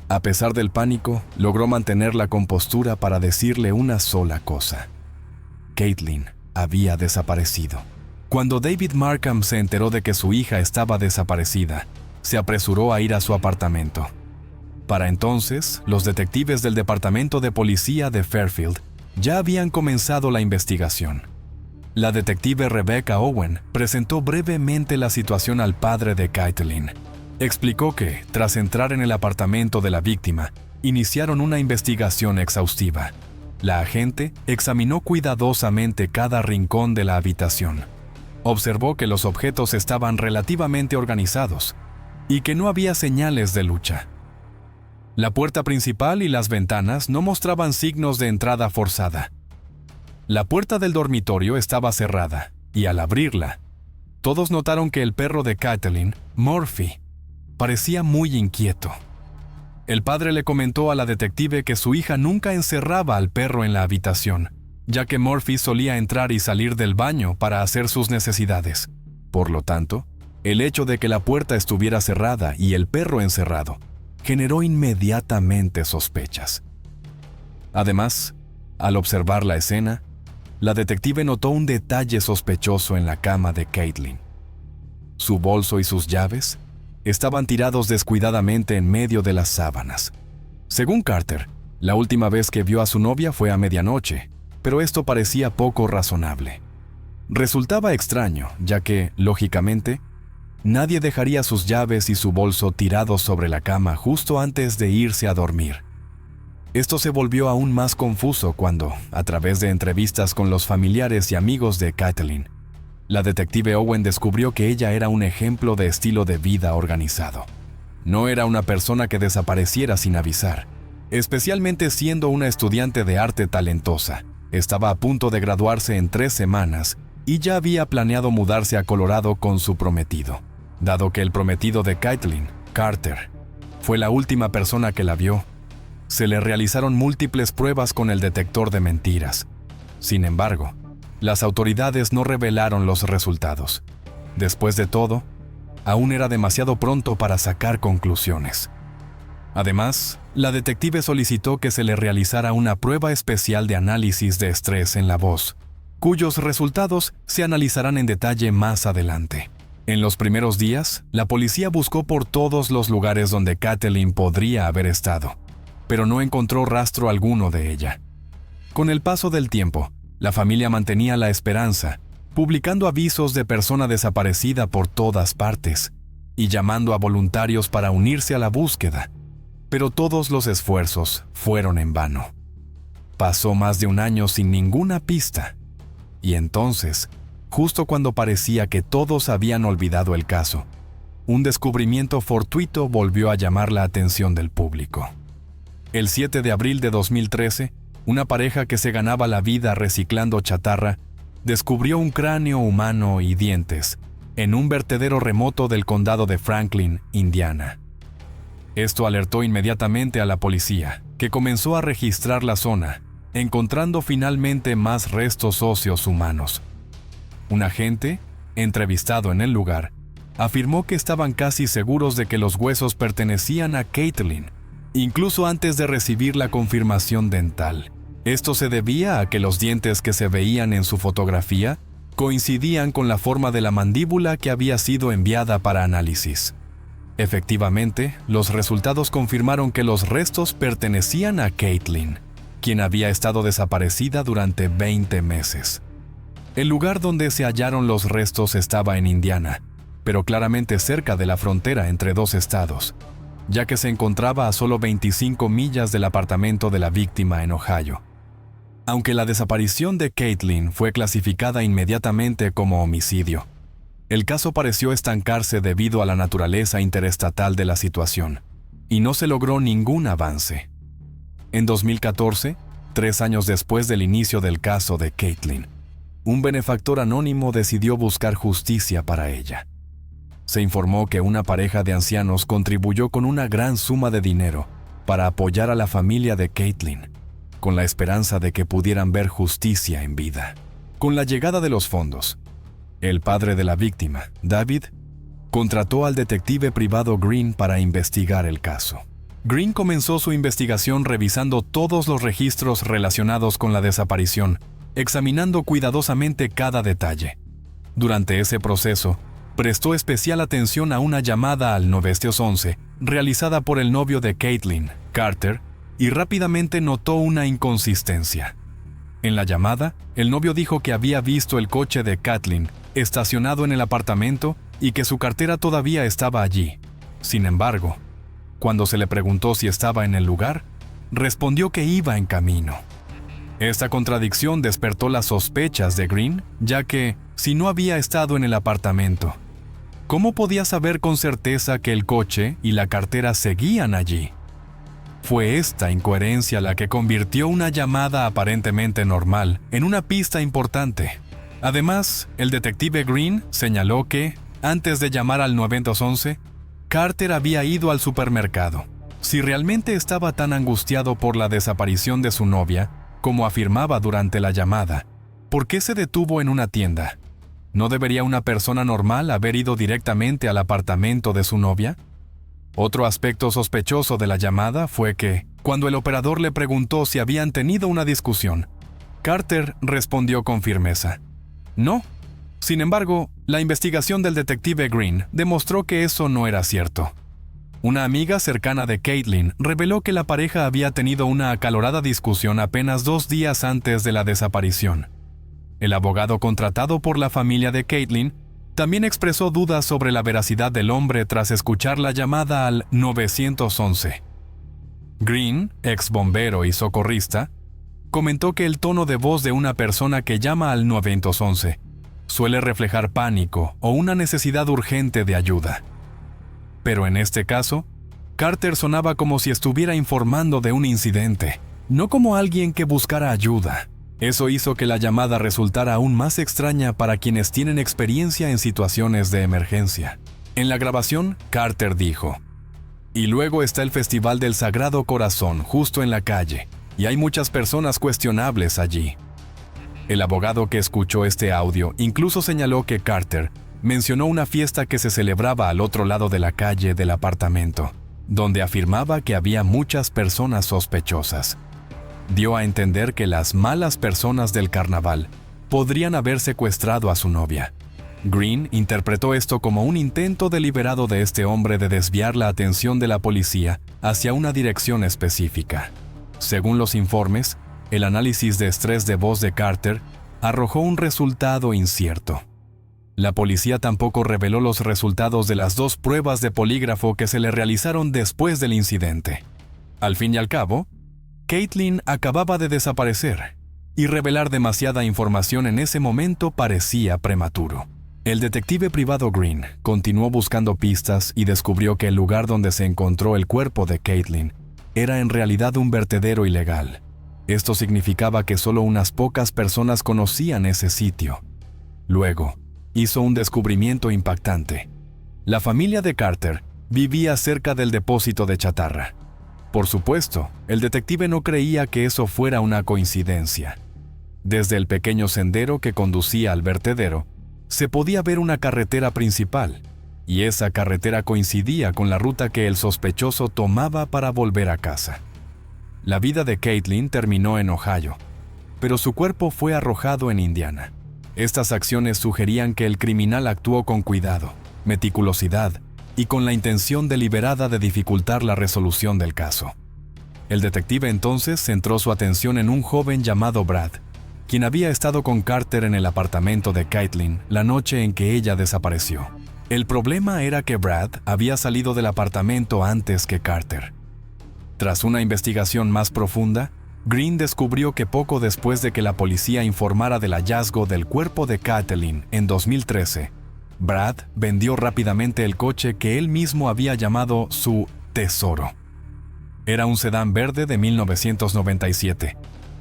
A pesar del pánico, logró mantener la compostura para decirle una sola cosa: Caitlin había desaparecido. Cuando David Markham se enteró de que su hija estaba desaparecida, se apresuró a ir a su apartamento. Para entonces, los detectives del Departamento de Policía de Fairfield ya habían comenzado la investigación. La detective Rebecca Owen presentó brevemente la situación al padre de Caitlin. Explicó que, tras entrar en el apartamento de la víctima, iniciaron una investigación exhaustiva. La agente examinó cuidadosamente cada rincón de la habitación. Observó que los objetos estaban relativamente organizados y que no había señales de lucha. La puerta principal y las ventanas no mostraban signos de entrada forzada. La puerta del dormitorio estaba cerrada, y al abrirla, todos notaron que el perro de Caitlin, Murphy, parecía muy inquieto. El padre le comentó a la detective que su hija nunca encerraba al perro en la habitación, ya que Murphy solía entrar y salir del baño para hacer sus necesidades. Por lo tanto, el hecho de que la puerta estuviera cerrada y el perro encerrado generó inmediatamente sospechas. Además, al observar la escena, la detective notó un detalle sospechoso en la cama de Caitlin. Su bolso y sus llaves estaban tirados descuidadamente en medio de las sábanas. Según Carter, la última vez que vio a su novia fue a medianoche, pero esto parecía poco razonable. Resultaba extraño, ya que, lógicamente, nadie dejaría sus llaves y su bolso tirados sobre la cama justo antes de irse a dormir. Esto se volvió aún más confuso cuando, a través de entrevistas con los familiares y amigos de Caitlin, la detective Owen descubrió que ella era un ejemplo de estilo de vida organizado. No era una persona que desapareciera sin avisar, especialmente siendo una estudiante de arte talentosa. Estaba a punto de graduarse en 3 semanas y ya había planeado mudarse a Colorado con su prometido. Dado que el prometido de Caitlin, Carter, fue la última persona que la vio, se le realizaron múltiples pruebas con el detector de mentiras. Sin embargo, las autoridades no revelaron los resultados. Después de todo, aún era demasiado pronto para sacar conclusiones. Además, la detective solicitó que se le realizara una prueba especial de análisis de estrés en la voz, cuyos resultados se analizarán en detalle más adelante. En los primeros días, la policía buscó por todos los lugares donde Caitlin podría haber estado, pero no encontró rastro alguno de ella. Con el paso del tiempo, la familia mantenía la esperanza, publicando avisos de persona desaparecida por todas partes y llamando a voluntarios para unirse a la búsqueda, pero todos los esfuerzos fueron en vano. Pasó más de un año sin ninguna pista, y entonces, justo cuando parecía que todos habían olvidado el caso, un descubrimiento fortuito volvió a llamar la atención del público. El 7 de abril de 2013, una pareja que se ganaba la vida reciclando chatarra descubrió un cráneo humano y dientes en un vertedero remoto del condado de Franklin, Indiana. Esto alertó inmediatamente a la policía, que comenzó a registrar la zona, encontrando finalmente más restos óseos humanos. Un agente, entrevistado en el lugar, afirmó que estaban casi seguros de que los huesos pertenecían a Caitlin, incluso antes de recibir la confirmación dental. Esto se debía a que los dientes que se veían en su fotografía coincidían con la forma de la mandíbula que había sido enviada para análisis. Efectivamente, los resultados confirmaron que los restos pertenecían a Caitlin, quien había estado desaparecida durante 20 meses. El lugar donde se hallaron los restos estaba en Indiana, pero claramente cerca de la frontera entre 2 estados, ya que se encontraba a solo 25 millas del apartamento de la víctima en Ohio. Aunque la desaparición de Caitlin fue clasificada inmediatamente como homicidio, el caso pareció estancarse debido a la naturaleza interestatal de la situación, y no se logró ningún avance. En 2014, 3 años después del inicio del caso de Caitlin, un benefactor anónimo decidió buscar justicia para ella. Se informó que una pareja de ancianos contribuyó con una gran suma de dinero para apoyar a la familia de Caitlin, con la esperanza de que pudieran ver justicia en vida. Con la llegada de los fondos, el padre de la víctima, David, contrató al detective privado Green para investigar el caso. Green comenzó su investigación revisando todos los registros relacionados con la desaparición, examinando cuidadosamente cada detalle. Durante ese proceso, prestó especial atención a una llamada al 911 realizada por el novio de Caitlin, Carter, y rápidamente notó una inconsistencia. En la llamada, el novio dijo que había visto el coche de Caitlin estacionado en el apartamento y que su cartera todavía estaba allí. Sin embargo, cuando se le preguntó si estaba en el lugar, respondió que iba en camino. Esta contradicción despertó las sospechas de Green, ya que, si no había estado en el apartamento, ¿cómo podía saber con certeza que el coche y la cartera seguían allí? Fue esta incoherencia la que convirtió una llamada aparentemente normal en una pista importante. Además, el detective Green señaló que, antes de llamar al 911, Carter había ido al supermercado. Si realmente estaba tan angustiado por la desaparición de su novia, como afirmaba durante la llamada, ¿por qué se detuvo en una tienda? ¿No debería una persona normal haber ido directamente al apartamento de su novia? Otro aspecto sospechoso de la llamada fue que, cuando el operador le preguntó si habían tenido una discusión, Carter respondió con firmeza: no. Sin embargo, la investigación del detective Green demostró que eso no era cierto. Una amiga cercana de Caitlin reveló que la pareja había tenido una acalorada discusión apenas 2 días antes de la desaparición. El abogado contratado por la familia de Caitlin también expresó dudas sobre la veracidad del hombre tras escuchar la llamada al 911. Green, ex bombero y socorrista, comentó que el tono de voz de una persona que llama al 911 suele reflejar pánico o una necesidad urgente de ayuda. Pero en este caso, Carter sonaba como si estuviera informando de un incidente, no como alguien que buscara ayuda. Eso hizo que la llamada resultara aún más extraña para quienes tienen experiencia en situaciones de emergencia. En la grabación, Carter dijo: y luego está el Festival del Sagrado Corazón justo en la calle, y hay muchas personas cuestionables allí. El abogado que escuchó este audio incluso señaló que Carter mencionó una fiesta que se celebraba al otro lado de la calle del apartamento, donde afirmaba que había muchas personas sospechosas. Dio a entender que las malas personas del carnaval podrían haber secuestrado a su novia. Green interpretó esto como un intento deliberado de este hombre de desviar la atención de la policía hacia una dirección específica. Según los informes, el análisis de estrés de voz de Carter arrojó un resultado incierto. La policía tampoco reveló los resultados de las 2 pruebas de polígrafo que se le realizaron después del incidente. Al fin y al cabo, Caitlin acababa de desaparecer, y revelar demasiada información en ese momento parecía prematuro. El detective privado Green continuó buscando pistas y descubrió que el lugar donde se encontró el cuerpo de Caitlin era en realidad un vertedero ilegal. Esto significaba que solo unas pocas personas conocían ese sitio. Luego, hizo un descubrimiento impactante. La familia de Carter vivía cerca del depósito de chatarra. Por supuesto, el detective no creía que eso fuera una coincidencia. Desde el pequeño sendero que conducía al vertedero, se podía ver una carretera principal, y esa carretera coincidía con la ruta que el sospechoso tomaba para volver a casa. La vida de Caitlin terminó en Ohio, pero su cuerpo fue arrojado en Indiana. Estas acciones sugerían que el criminal actuó con cuidado, meticulosidad y con la intención deliberada de dificultar la resolución del caso. El detective entonces centró su atención en un joven llamado Brad, quien había estado con Carter en el apartamento de Caitlin la noche en que ella desapareció. El problema era que Brad había salido del apartamento antes que Carter. Tras una investigación más profunda, Green descubrió que poco después de que la policía informara del hallazgo del cuerpo de Kathleen en 2013, Brad vendió rápidamente el coche que él mismo había llamado su tesoro. Era un sedán verde de 1997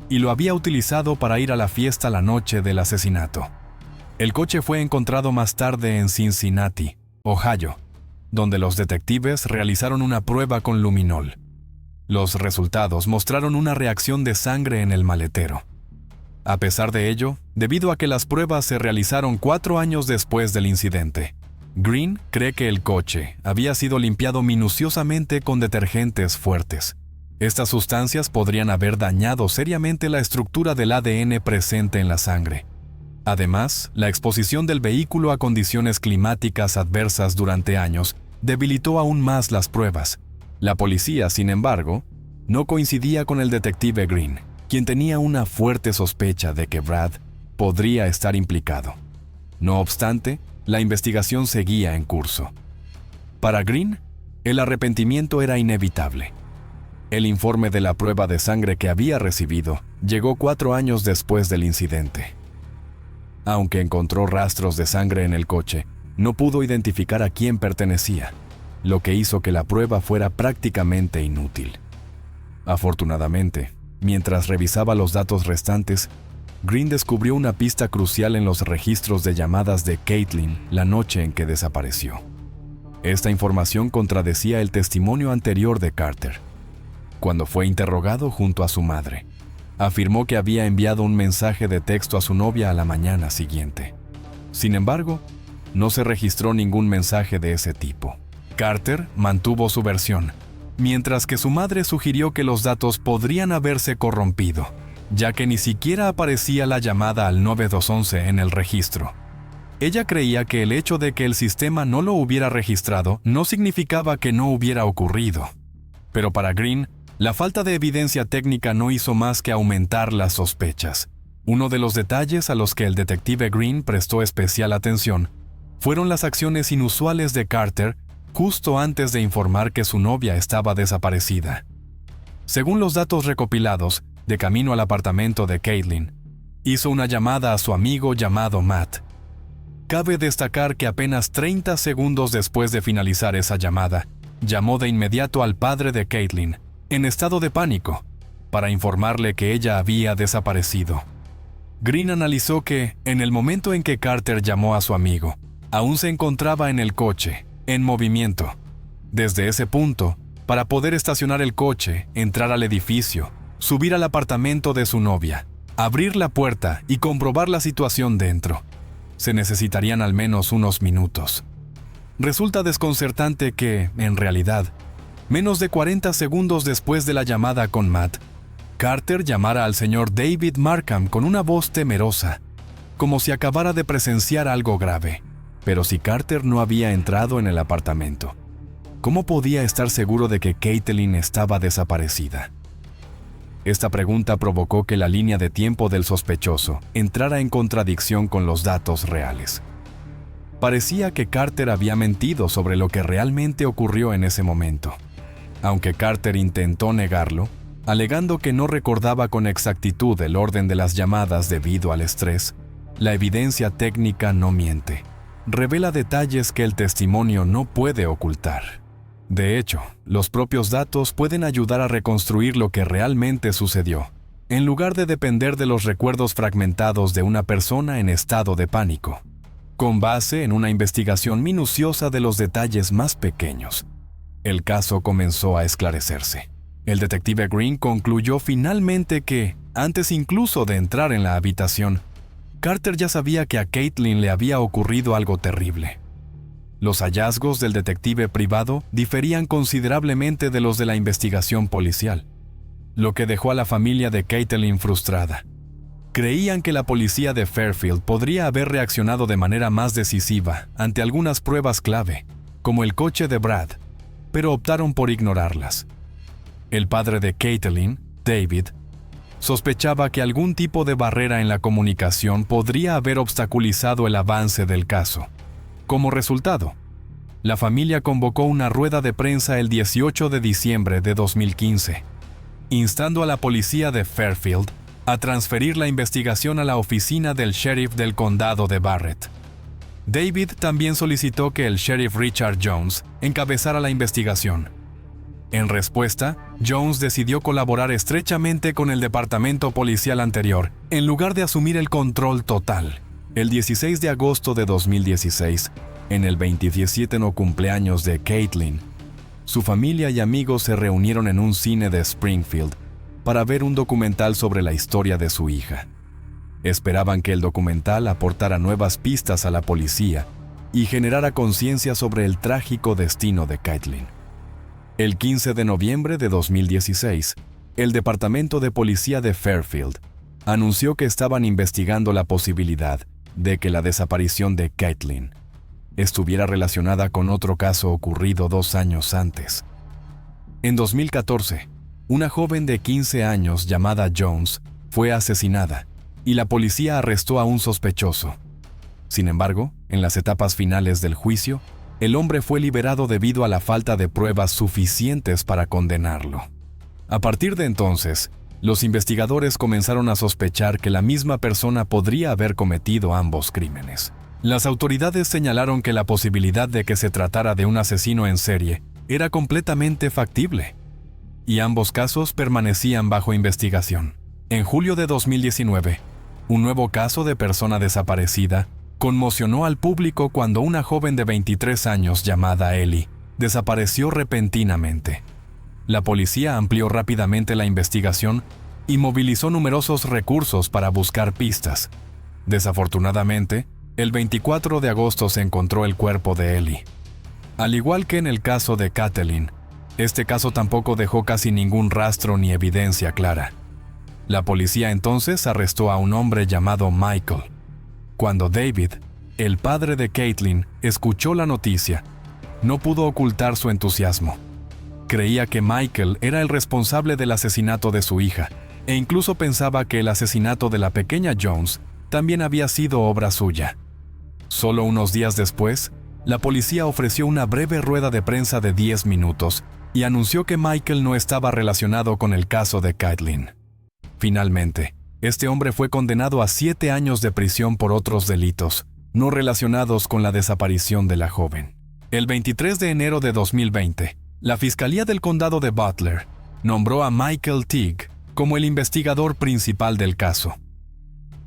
y lo había utilizado para ir a la fiesta la noche del asesinato. El coche fue encontrado más tarde en Cincinnati, Ohio, donde los detectives realizaron una prueba con luminol. Los resultados mostraron una reacción de sangre en el maletero. A pesar de ello, debido a que las pruebas se realizaron 4 años después del incidente, Green cree que el coche había sido limpiado minuciosamente con detergentes fuertes. Estas sustancias podrían haber dañado seriamente la estructura del ADN presente en la sangre. Además, la exposición del vehículo a condiciones climáticas adversas durante años debilitó aún más las pruebas. La policía, sin embargo, no coincidía con el detective Green, quien tenía una fuerte sospecha de que Brad podría estar implicado. No obstante, la investigación seguía en curso. Para Green, el arrepentimiento era inevitable. El informe de la prueba de sangre que había recibido llegó 4 años después del incidente. Aunque encontró rastros de sangre en el coche, no pudo identificar a quién pertenecía, lo que hizo que la prueba fuera prácticamente inútil. Afortunadamente, mientras revisaba los datos restantes, Green descubrió una pista crucial en los registros de llamadas de Kathleen la noche en que desapareció. Esta información contradecía el testimonio anterior de Carter. Cuando fue interrogado junto a su madre, afirmó que había enviado un mensaje de texto a su novia a la mañana siguiente. Sin embargo, no se registró ningún mensaje de ese tipo. Carter mantuvo su versión, mientras que su madre sugirió que los datos podrían haberse corrompido, ya que ni siquiera aparecía la llamada al 9211 en el registro. Ella creía que el hecho de que el sistema no lo hubiera registrado no significaba que no hubiera ocurrido. Pero para Green, la falta de evidencia técnica no hizo más que aumentar las sospechas. Uno de los detalles a los que el detective Green prestó especial atención fueron las acciones inusuales de Carter justo antes de informar que su novia estaba desaparecida. Según los datos recopilados, de camino al apartamento de Kathleen, hizo una llamada a su amigo llamado Matt. Cabe destacar que apenas 30 segundos después de finalizar esa llamada, llamó de inmediato al padre de Kathleen, en estado de pánico, para informarle que ella había desaparecido. Green analizó que, en el momento en que Carter llamó a su amigo, aún se encontraba en el coche, en movimiento. Desde ese punto, para poder estacionar el coche, entrar al edificio, subir al apartamento de su novia, abrir la puerta y comprobar la situación dentro, se necesitarían al menos unos minutos. Resulta desconcertante que, en realidad, menos de 40 segundos después de la llamada con Matt, Carter llamara al señor David Markham con una voz temerosa, como si acabara de presenciar algo grave. Pero si Carter no había entrado en el apartamento, ¿cómo podía estar seguro de que Kathleen estaba desaparecida? Esta pregunta provocó que la línea de tiempo del sospechoso entrara en contradicción con los datos reales. Parecía que Carter había mentido sobre lo que realmente ocurrió en ese momento. Aunque Carter intentó negarlo, alegando que no recordaba con exactitud el orden de las llamadas debido al estrés, la evidencia técnica no miente. Revela detalles que el testimonio no puede ocultar. De hecho, los propios datos pueden ayudar a reconstruir lo que realmente sucedió, en lugar de depender de los recuerdos fragmentados de una persona en estado de pánico. Con base en una investigación minuciosa de los detalles más pequeños, el caso comenzó a esclarecerse. El detective Green concluyó finalmente que, antes incluso de entrar en la habitación, Carter ya sabía que a Kathleen le había ocurrido algo terrible. Los hallazgos del detective privado diferían considerablemente de los de la investigación policial, lo que dejó a la familia de Kathleen frustrada. Creían que la policía de Fairfield podría haber reaccionado de manera más decisiva ante algunas pruebas clave, como el coche de Brad, pero optaron por ignorarlas. El padre de Kathleen, David, sospechaba que algún tipo de barrera en la comunicación podría haber obstaculizado el avance del caso. Como resultado, la familia convocó una rueda de prensa el 18 de diciembre de 2015. instando a la policía de Fairfield a transferir la investigación a la oficina del sheriff del condado de Barrett. David también solicitó que el sheriff Richard Jones encabezara la investigación. En respuesta, Jones decidió colaborar estrechamente con el departamento policial anterior, en lugar de asumir el control total. El 16 de agosto de 2016, en el 27 cumpleaños de Caitlin, su familia y amigos se reunieron en un cine de Springfield para ver un documental sobre la historia de su hija. Esperaban que el documental aportara nuevas pistas a la policía y generara conciencia sobre el trágico destino de Caitlin. El 15 de noviembre de 2016, el Departamento de Policía de Fairfield anunció que estaban investigando la posibilidad de que la desaparición de Caitlin estuviera relacionada con otro caso ocurrido 2 años antes. En 2014, una joven de 15 años llamada Jones fue asesinada y la policía arrestó a un sospechoso. Sin embargo, en las etapas finales del juicio, el hombre fue liberado debido a la falta de pruebas suficientes para condenarlo. A partir de entonces, los investigadores comenzaron a sospechar que la misma persona podría haber cometido ambos crímenes. Las autoridades señalaron que la posibilidad de que se tratara de un asesino en serie era completamente factible, y ambos casos permanecían bajo investigación. En julio de 2019, un nuevo caso de persona desaparecida conmocionó al público cuando una joven de 23 años llamada Ellie desapareció repentinamente. La policía amplió rápidamente la investigación y movilizó numerosos recursos para buscar pistas. Desafortunadamente, el 24 de agosto se encontró el cuerpo de Ellie. Al igual que en el caso de Caitlin, este caso tampoco dejó casi ningún rastro ni evidencia clara. La policía entonces arrestó a un hombre llamado Michael. Cuando David, el padre de Caitlin, escuchó la noticia, no pudo ocultar su entusiasmo. Creía que Michael era el responsable del asesinato de su hija, e incluso pensaba que el asesinato de la pequeña Jones también había sido obra suya. Solo unos días después, la policía ofreció una breve rueda de prensa de 10 minutos y anunció que Michael no estaba relacionado con el caso de Caitlin. Finalmente, este hombre fue condenado a 7 años de prisión por otros delitos, no relacionados con la desaparición de la joven. El 23 de enero de 2020, la Fiscalía del Condado de Butler nombró a Michael Teague como el investigador principal del caso.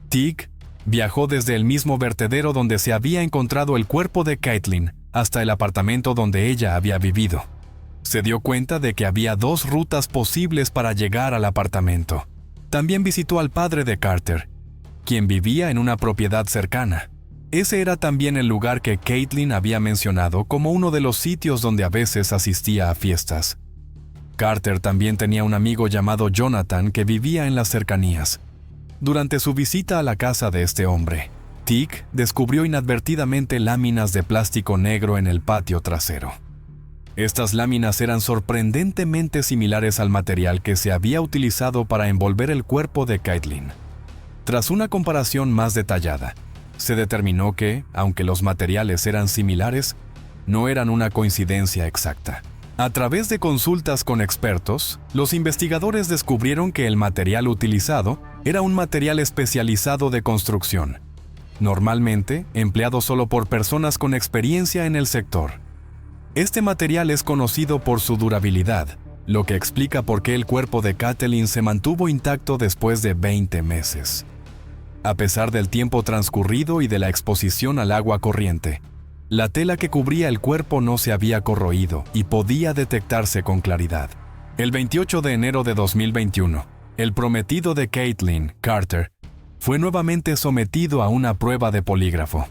Teague viajó desde el mismo vertedero donde se había encontrado el cuerpo de Caitlin hasta el apartamento donde ella había vivido. Se dio cuenta de que había 2 rutas posibles para llegar al apartamento. También visitó al padre de Carter, quien vivía en una propiedad cercana. Ese era también el lugar que Caitlin había mencionado como uno de los sitios donde a veces asistía a fiestas. Carter también tenía un amigo llamado Jonathan que vivía en las cercanías. Durante su visita a la casa de este hombre, Teague descubrió inadvertidamente láminas de plástico negro en el patio trasero. Estas láminas eran sorprendentemente similares al material que se había utilizado para envolver el cuerpo de Caitlin. Tras una comparación más detallada, se determinó que, aunque los materiales eran similares, no eran una coincidencia exacta. A través de consultas con expertos, los investigadores descubrieron que el material utilizado era un material especializado de construcción, normalmente empleado solo por personas con experiencia en el sector. Este material es conocido por su durabilidad, lo que explica por qué el cuerpo de Caitlin se mantuvo intacto después de 20 meses. A pesar del tiempo transcurrido y de la exposición al agua corriente, la tela que cubría el cuerpo no se había corroído y podía detectarse con claridad. El 28 de enero de 2021, el prometido de Caitlin, Carter, fue nuevamente sometido a una prueba de polígrafo.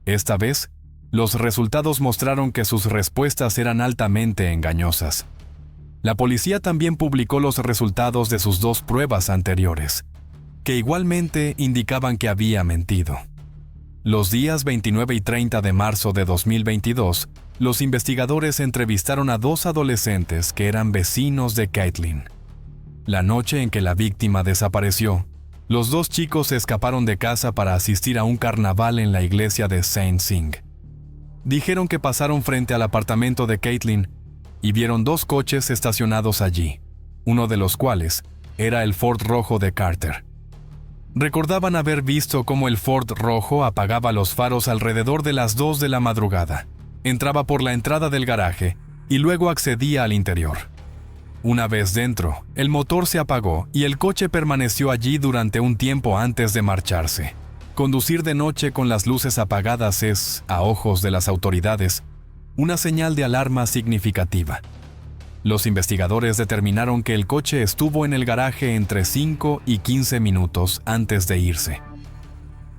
Esta vez, los resultados mostraron que sus respuestas eran altamente engañosas. La policía también publicó los resultados de sus 2 pruebas anteriores, que igualmente indicaban que había mentido. Los días 29 y 30 de marzo de 2022, los investigadores entrevistaron a 2 adolescentes que eran vecinos de Caitlin. La noche en que la víctima desapareció, los 2 chicos se escaparon de casa para asistir a un carnaval en la iglesia de Saint Sing. Dijeron que pasaron frente al apartamento de Caitlin y vieron 2 coches estacionados allí. uno de los cuales era el Ford rojo de Carter. Recordaban haber visto cómo el Ford rojo apagaba los faros alrededor de las 2 de la madrugada, entraba por la entrada del garaje y luego accedía al interior. Una vez dentro, el motor se apagó y el coche permaneció allí durante un tiempo antes de marcharse. Conducir de noche con las luces apagadas es, a ojos de las autoridades, una señal de alarma significativa. Los investigadores determinaron que el coche estuvo en el garaje entre 5 y 15 minutos antes de irse.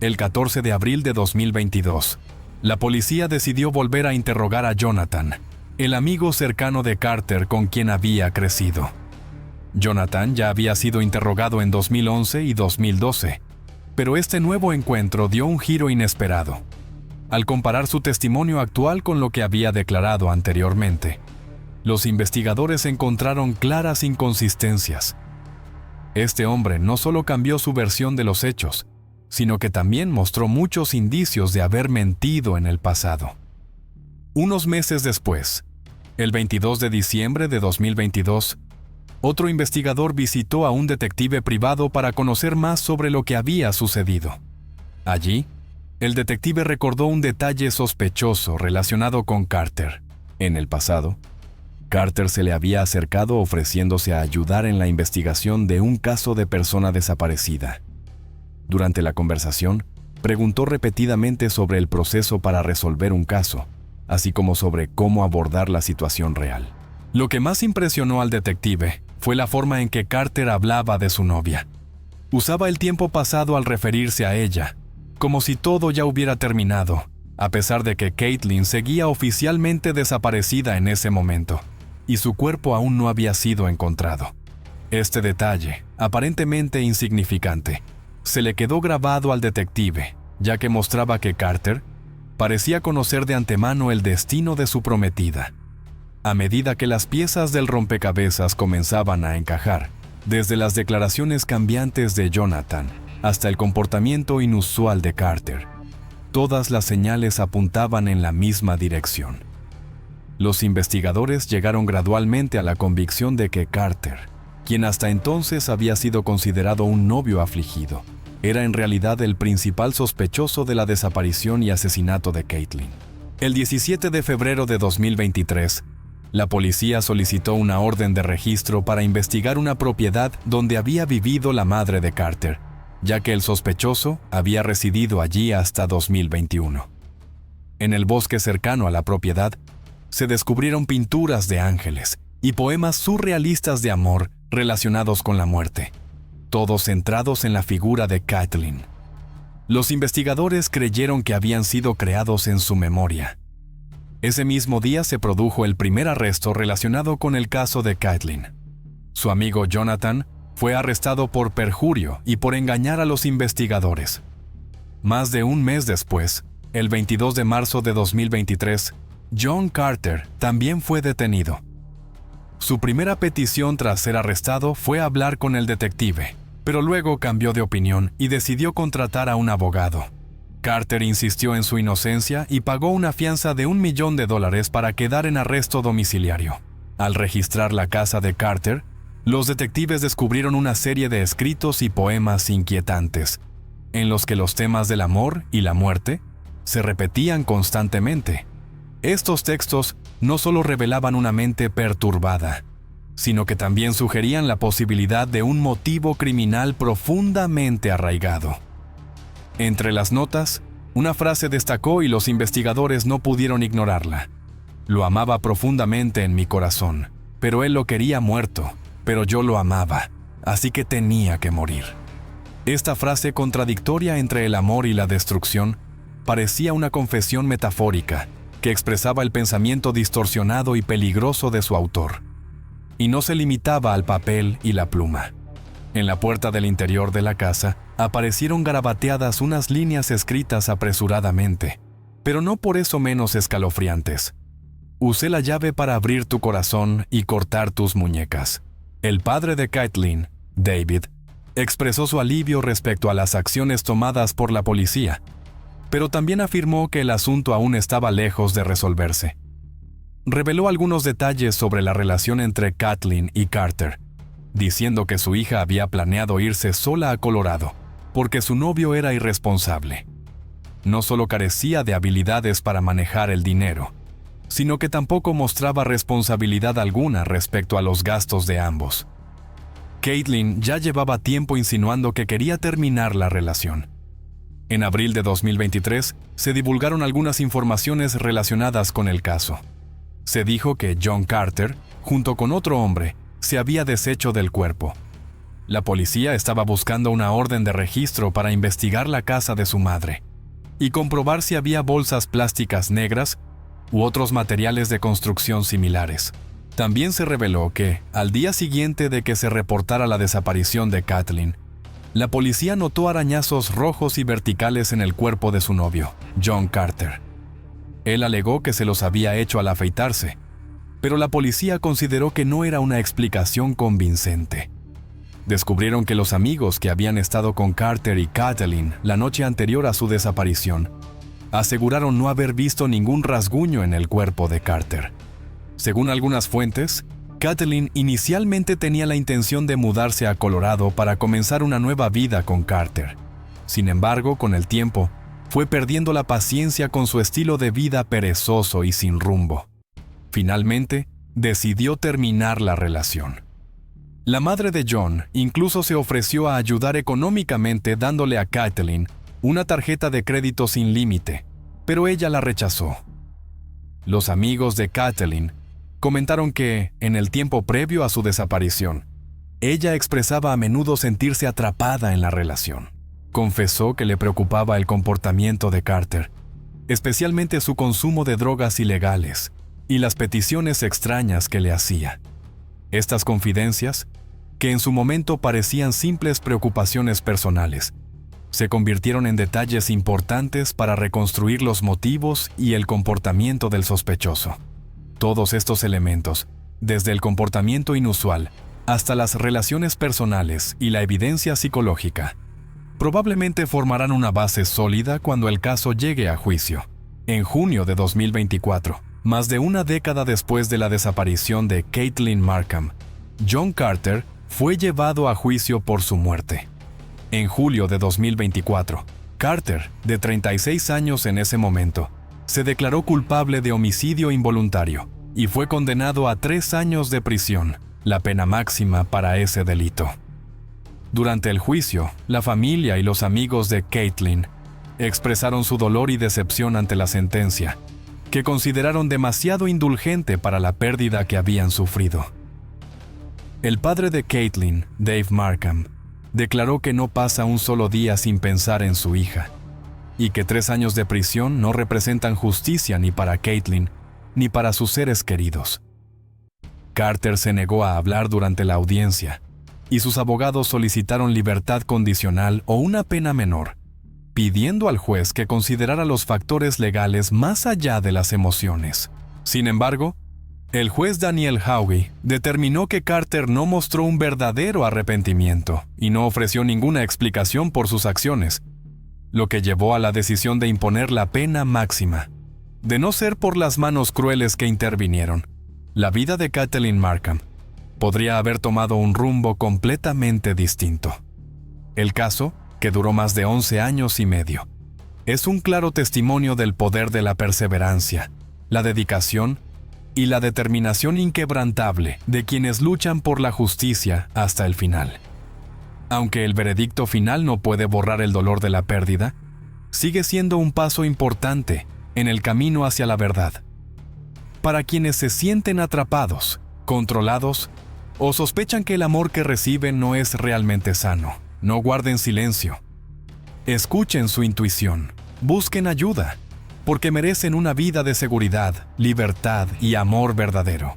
El 14 de abril de 2022, la policía decidió volver a interrogar a Jonathan, el amigo cercano de Carter con quien había crecido. Jonathan ya había sido interrogado en 2011 y 2012, pero este nuevo encuentro dio un giro inesperado. Al comparar su testimonio actual con lo que había declarado anteriormente, los investigadores encontraron claras inconsistencias. Este hombre no solo cambió su versión de los hechos, sino que también mostró muchos indicios de haber mentido en el pasado. Unos meses después, el 22 de diciembre de 2022, otro investigador visitó a un detective privado para conocer más sobre lo que había sucedido. Allí, el detective recordó un detalle sospechoso relacionado con Carter. En el pasado, Carter se le había acercado ofreciéndose a ayudar en la investigación de un caso de persona desaparecida. Durante la conversación, preguntó repetidamente sobre el proceso para resolver un caso, así como sobre cómo abordar la situación real. Lo que más impresionó al detective fue la forma en que Carter hablaba de su novia. Usaba el tiempo pasado al referirse a ella, como si todo ya hubiera terminado, a pesar de que Caitlin seguía oficialmente desaparecida en ese momento, y su cuerpo aún no había sido encontrado. Este detalle, aparentemente insignificante, se le quedó grabado al detective, ya que mostraba que Carter parecía conocer de antemano el destino de su prometida. A medida que las piezas del rompecabezas comenzaban a encajar, desde las declaraciones cambiantes de Jonathan hasta el comportamiento inusual de Carter, todas las señales apuntaban en la misma dirección. Los investigadores llegaron gradualmente a la convicción de que Carter, quien hasta entonces había sido considerado un novio afligido, era en realidad el principal sospechoso de la desaparición y asesinato de Caitlin. El 17 de febrero de 2023, la policía solicitó una orden de registro para investigar una propiedad donde había vivido la madre de Carter, ya que el sospechoso había residido allí hasta 2021. En el bosque cercano a la propiedad, se descubrieron pinturas de ángeles y poemas surrealistas de amor relacionados con la muerte, todos centrados en la figura de Caitlin. Los investigadores creyeron que habían sido creados en su memoria. Ese mismo día se produjo el primer arresto relacionado con el caso de Caitlin. Su amigo Jonathan fue arrestado por perjurio y por engañar a los investigadores. Más de un mes después, el 22 de marzo de 2023, John Carter también fue detenido. Su primera petición tras ser arrestado fue hablar con el detective, pero luego cambió de opinión y decidió contratar a un abogado. Carter insistió en su inocencia y pagó una fianza de $1 millón para quedar en arresto domiciliario. Al registrar la casa de Carter, los detectives descubrieron una serie de escritos y poemas inquietantes, en los que los temas del amor y la muerte se repetían constantemente. Estos textos no solo revelaban una mente perturbada, sino que también sugerían la posibilidad de un motivo criminal profundamente arraigado. Entre las notas, una frase destacó y los investigadores no pudieron ignorarla. Lo amaba profundamente en mi corazón, pero él lo quería muerto, pero yo lo amaba, así que tenía que morir. Esta frase contradictoria entre el amor y la destrucción parecía una confesión metafórica que expresaba el pensamiento distorsionado y peligroso de su autor. Y no se limitaba al papel y la pluma. En la puerta del interior de la casa aparecieron garabateadas unas líneas escritas apresuradamente, pero no por eso menos escalofriantes. Usé la llave para abrir tu corazón y cortar tus muñecas. El padre de Caitlin, David, expresó su alivio respecto a las acciones tomadas por la policía, pero también afirmó que el asunto aún estaba lejos de resolverse. Reveló algunos detalles sobre la relación entre Caitlin y Carter, diciendo que su hija había planeado irse sola a Colorado porque su novio era irresponsable. No solo carecía de habilidades para manejar el dinero, sino que tampoco mostraba responsabilidad alguna respecto a los gastos de ambos. Caitlin ya llevaba tiempo insinuando que quería terminar la relación. En abril de 2023 se divulgaron algunas informaciones relacionadas con el caso. Se dijo que John Carter, junto con otro hombre, se había deshecho del cuerpo. La policía estaba buscando una orden de registro para investigar la casa de su madre y comprobar si había bolsas plásticas negras u otros materiales de construcción similares. También se reveló que, al día siguiente de que se reportara la desaparición de Kathleen, la policía notó arañazos rojos y verticales en el cuerpo de su novio, John Carter. Él alegó que se los había hecho al afeitarse, pero la policía consideró que no era una explicación convincente. Descubrieron que los amigos que habían estado con Carter y Kathleen la noche anterior a su desaparición aseguraron no haber visto ningún rasguño en el cuerpo de Carter. Según algunas fuentes, Kathleen inicialmente tenía la intención de mudarse a Colorado para comenzar una nueva vida con Carter. Sin embargo, con el tiempo, fue perdiendo la paciencia con su estilo de vida perezoso y sin rumbo. Finalmente, decidió terminar la relación. La madre de John incluso se ofreció a ayudar económicamente dándole a Kathleen una tarjeta de crédito sin límite, pero ella la rechazó. Los amigos de Kathleen comentaron que, en el tiempo previo a su desaparición, ella expresaba a menudo sentirse atrapada en la relación. Confesó que le preocupaba el comportamiento de Carter, especialmente su consumo de drogas ilegales y las peticiones extrañas que le hacía. Estas confidencias, que en su momento parecían simples preocupaciones personales, se convirtieron en detalles importantes para reconstruir los motivos y el comportamiento del sospechoso. Todos estos elementos, desde el comportamiento inusual hasta las relaciones personales y la evidencia psicológica, probablemente formarán una base sólida cuando el caso llegue a juicio. En junio de 2024, más de una década después de la desaparición de Kathleen Markham, John Carter fue llevado a juicio por su muerte. En julio de 2024, Carter, de 36 años en ese momento, se declaró culpable de homicidio involuntario y fue condenado a 3 años de prisión, la pena máxima para ese delito. Durante el juicio, la familia y los amigos de Kathleen expresaron su dolor y decepción ante la sentencia, que consideraron demasiado indulgente para la pérdida que habían sufrido. El padre de Kathleen, Dave Markham, declaró que no pasa un solo día sin pensar en su hija, y que 3 años de prisión no representan justicia ni para Kathleen ni para sus seres queridos. Carter se negó a hablar durante la audiencia, y sus abogados solicitaron libertad condicional o una pena menor, pidiendo al juez que considerara los factores legales más allá de las emociones. Sin embargo, el juez Daniel Haughey determinó que Carter no mostró un verdadero arrepentimiento y no ofreció ninguna explicación por sus acciones, lo que llevó a la decisión de imponer la pena máxima. De no ser por las manos crueles que intervinieron, la vida de Kathleen Markham podría haber tomado un rumbo completamente distinto. El caso, que duró más de 11 años y medio, es un claro testimonio del poder de la perseverancia, la dedicación y la determinación inquebrantable de quienes luchan por la justicia hasta el final. Aunque el veredicto final no puede borrar el dolor de la pérdida, sigue siendo un paso importante en el camino hacia la verdad. Para quienes se sienten atrapados, controlados o sospechan que el amor que reciben no es realmente sano, no guarden silencio. Escuchen su intuición, busquen ayuda, porque merecen una vida de seguridad, libertad y amor verdadero.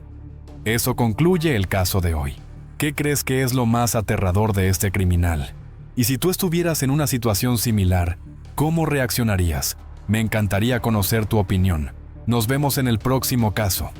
Eso concluye el caso de hoy. ¿Qué crees que es lo más aterrador de este criminal? Y si tú estuvieras en una situación similar, ¿cómo reaccionarías? Me encantaría conocer tu opinión. Nos vemos en el próximo caso.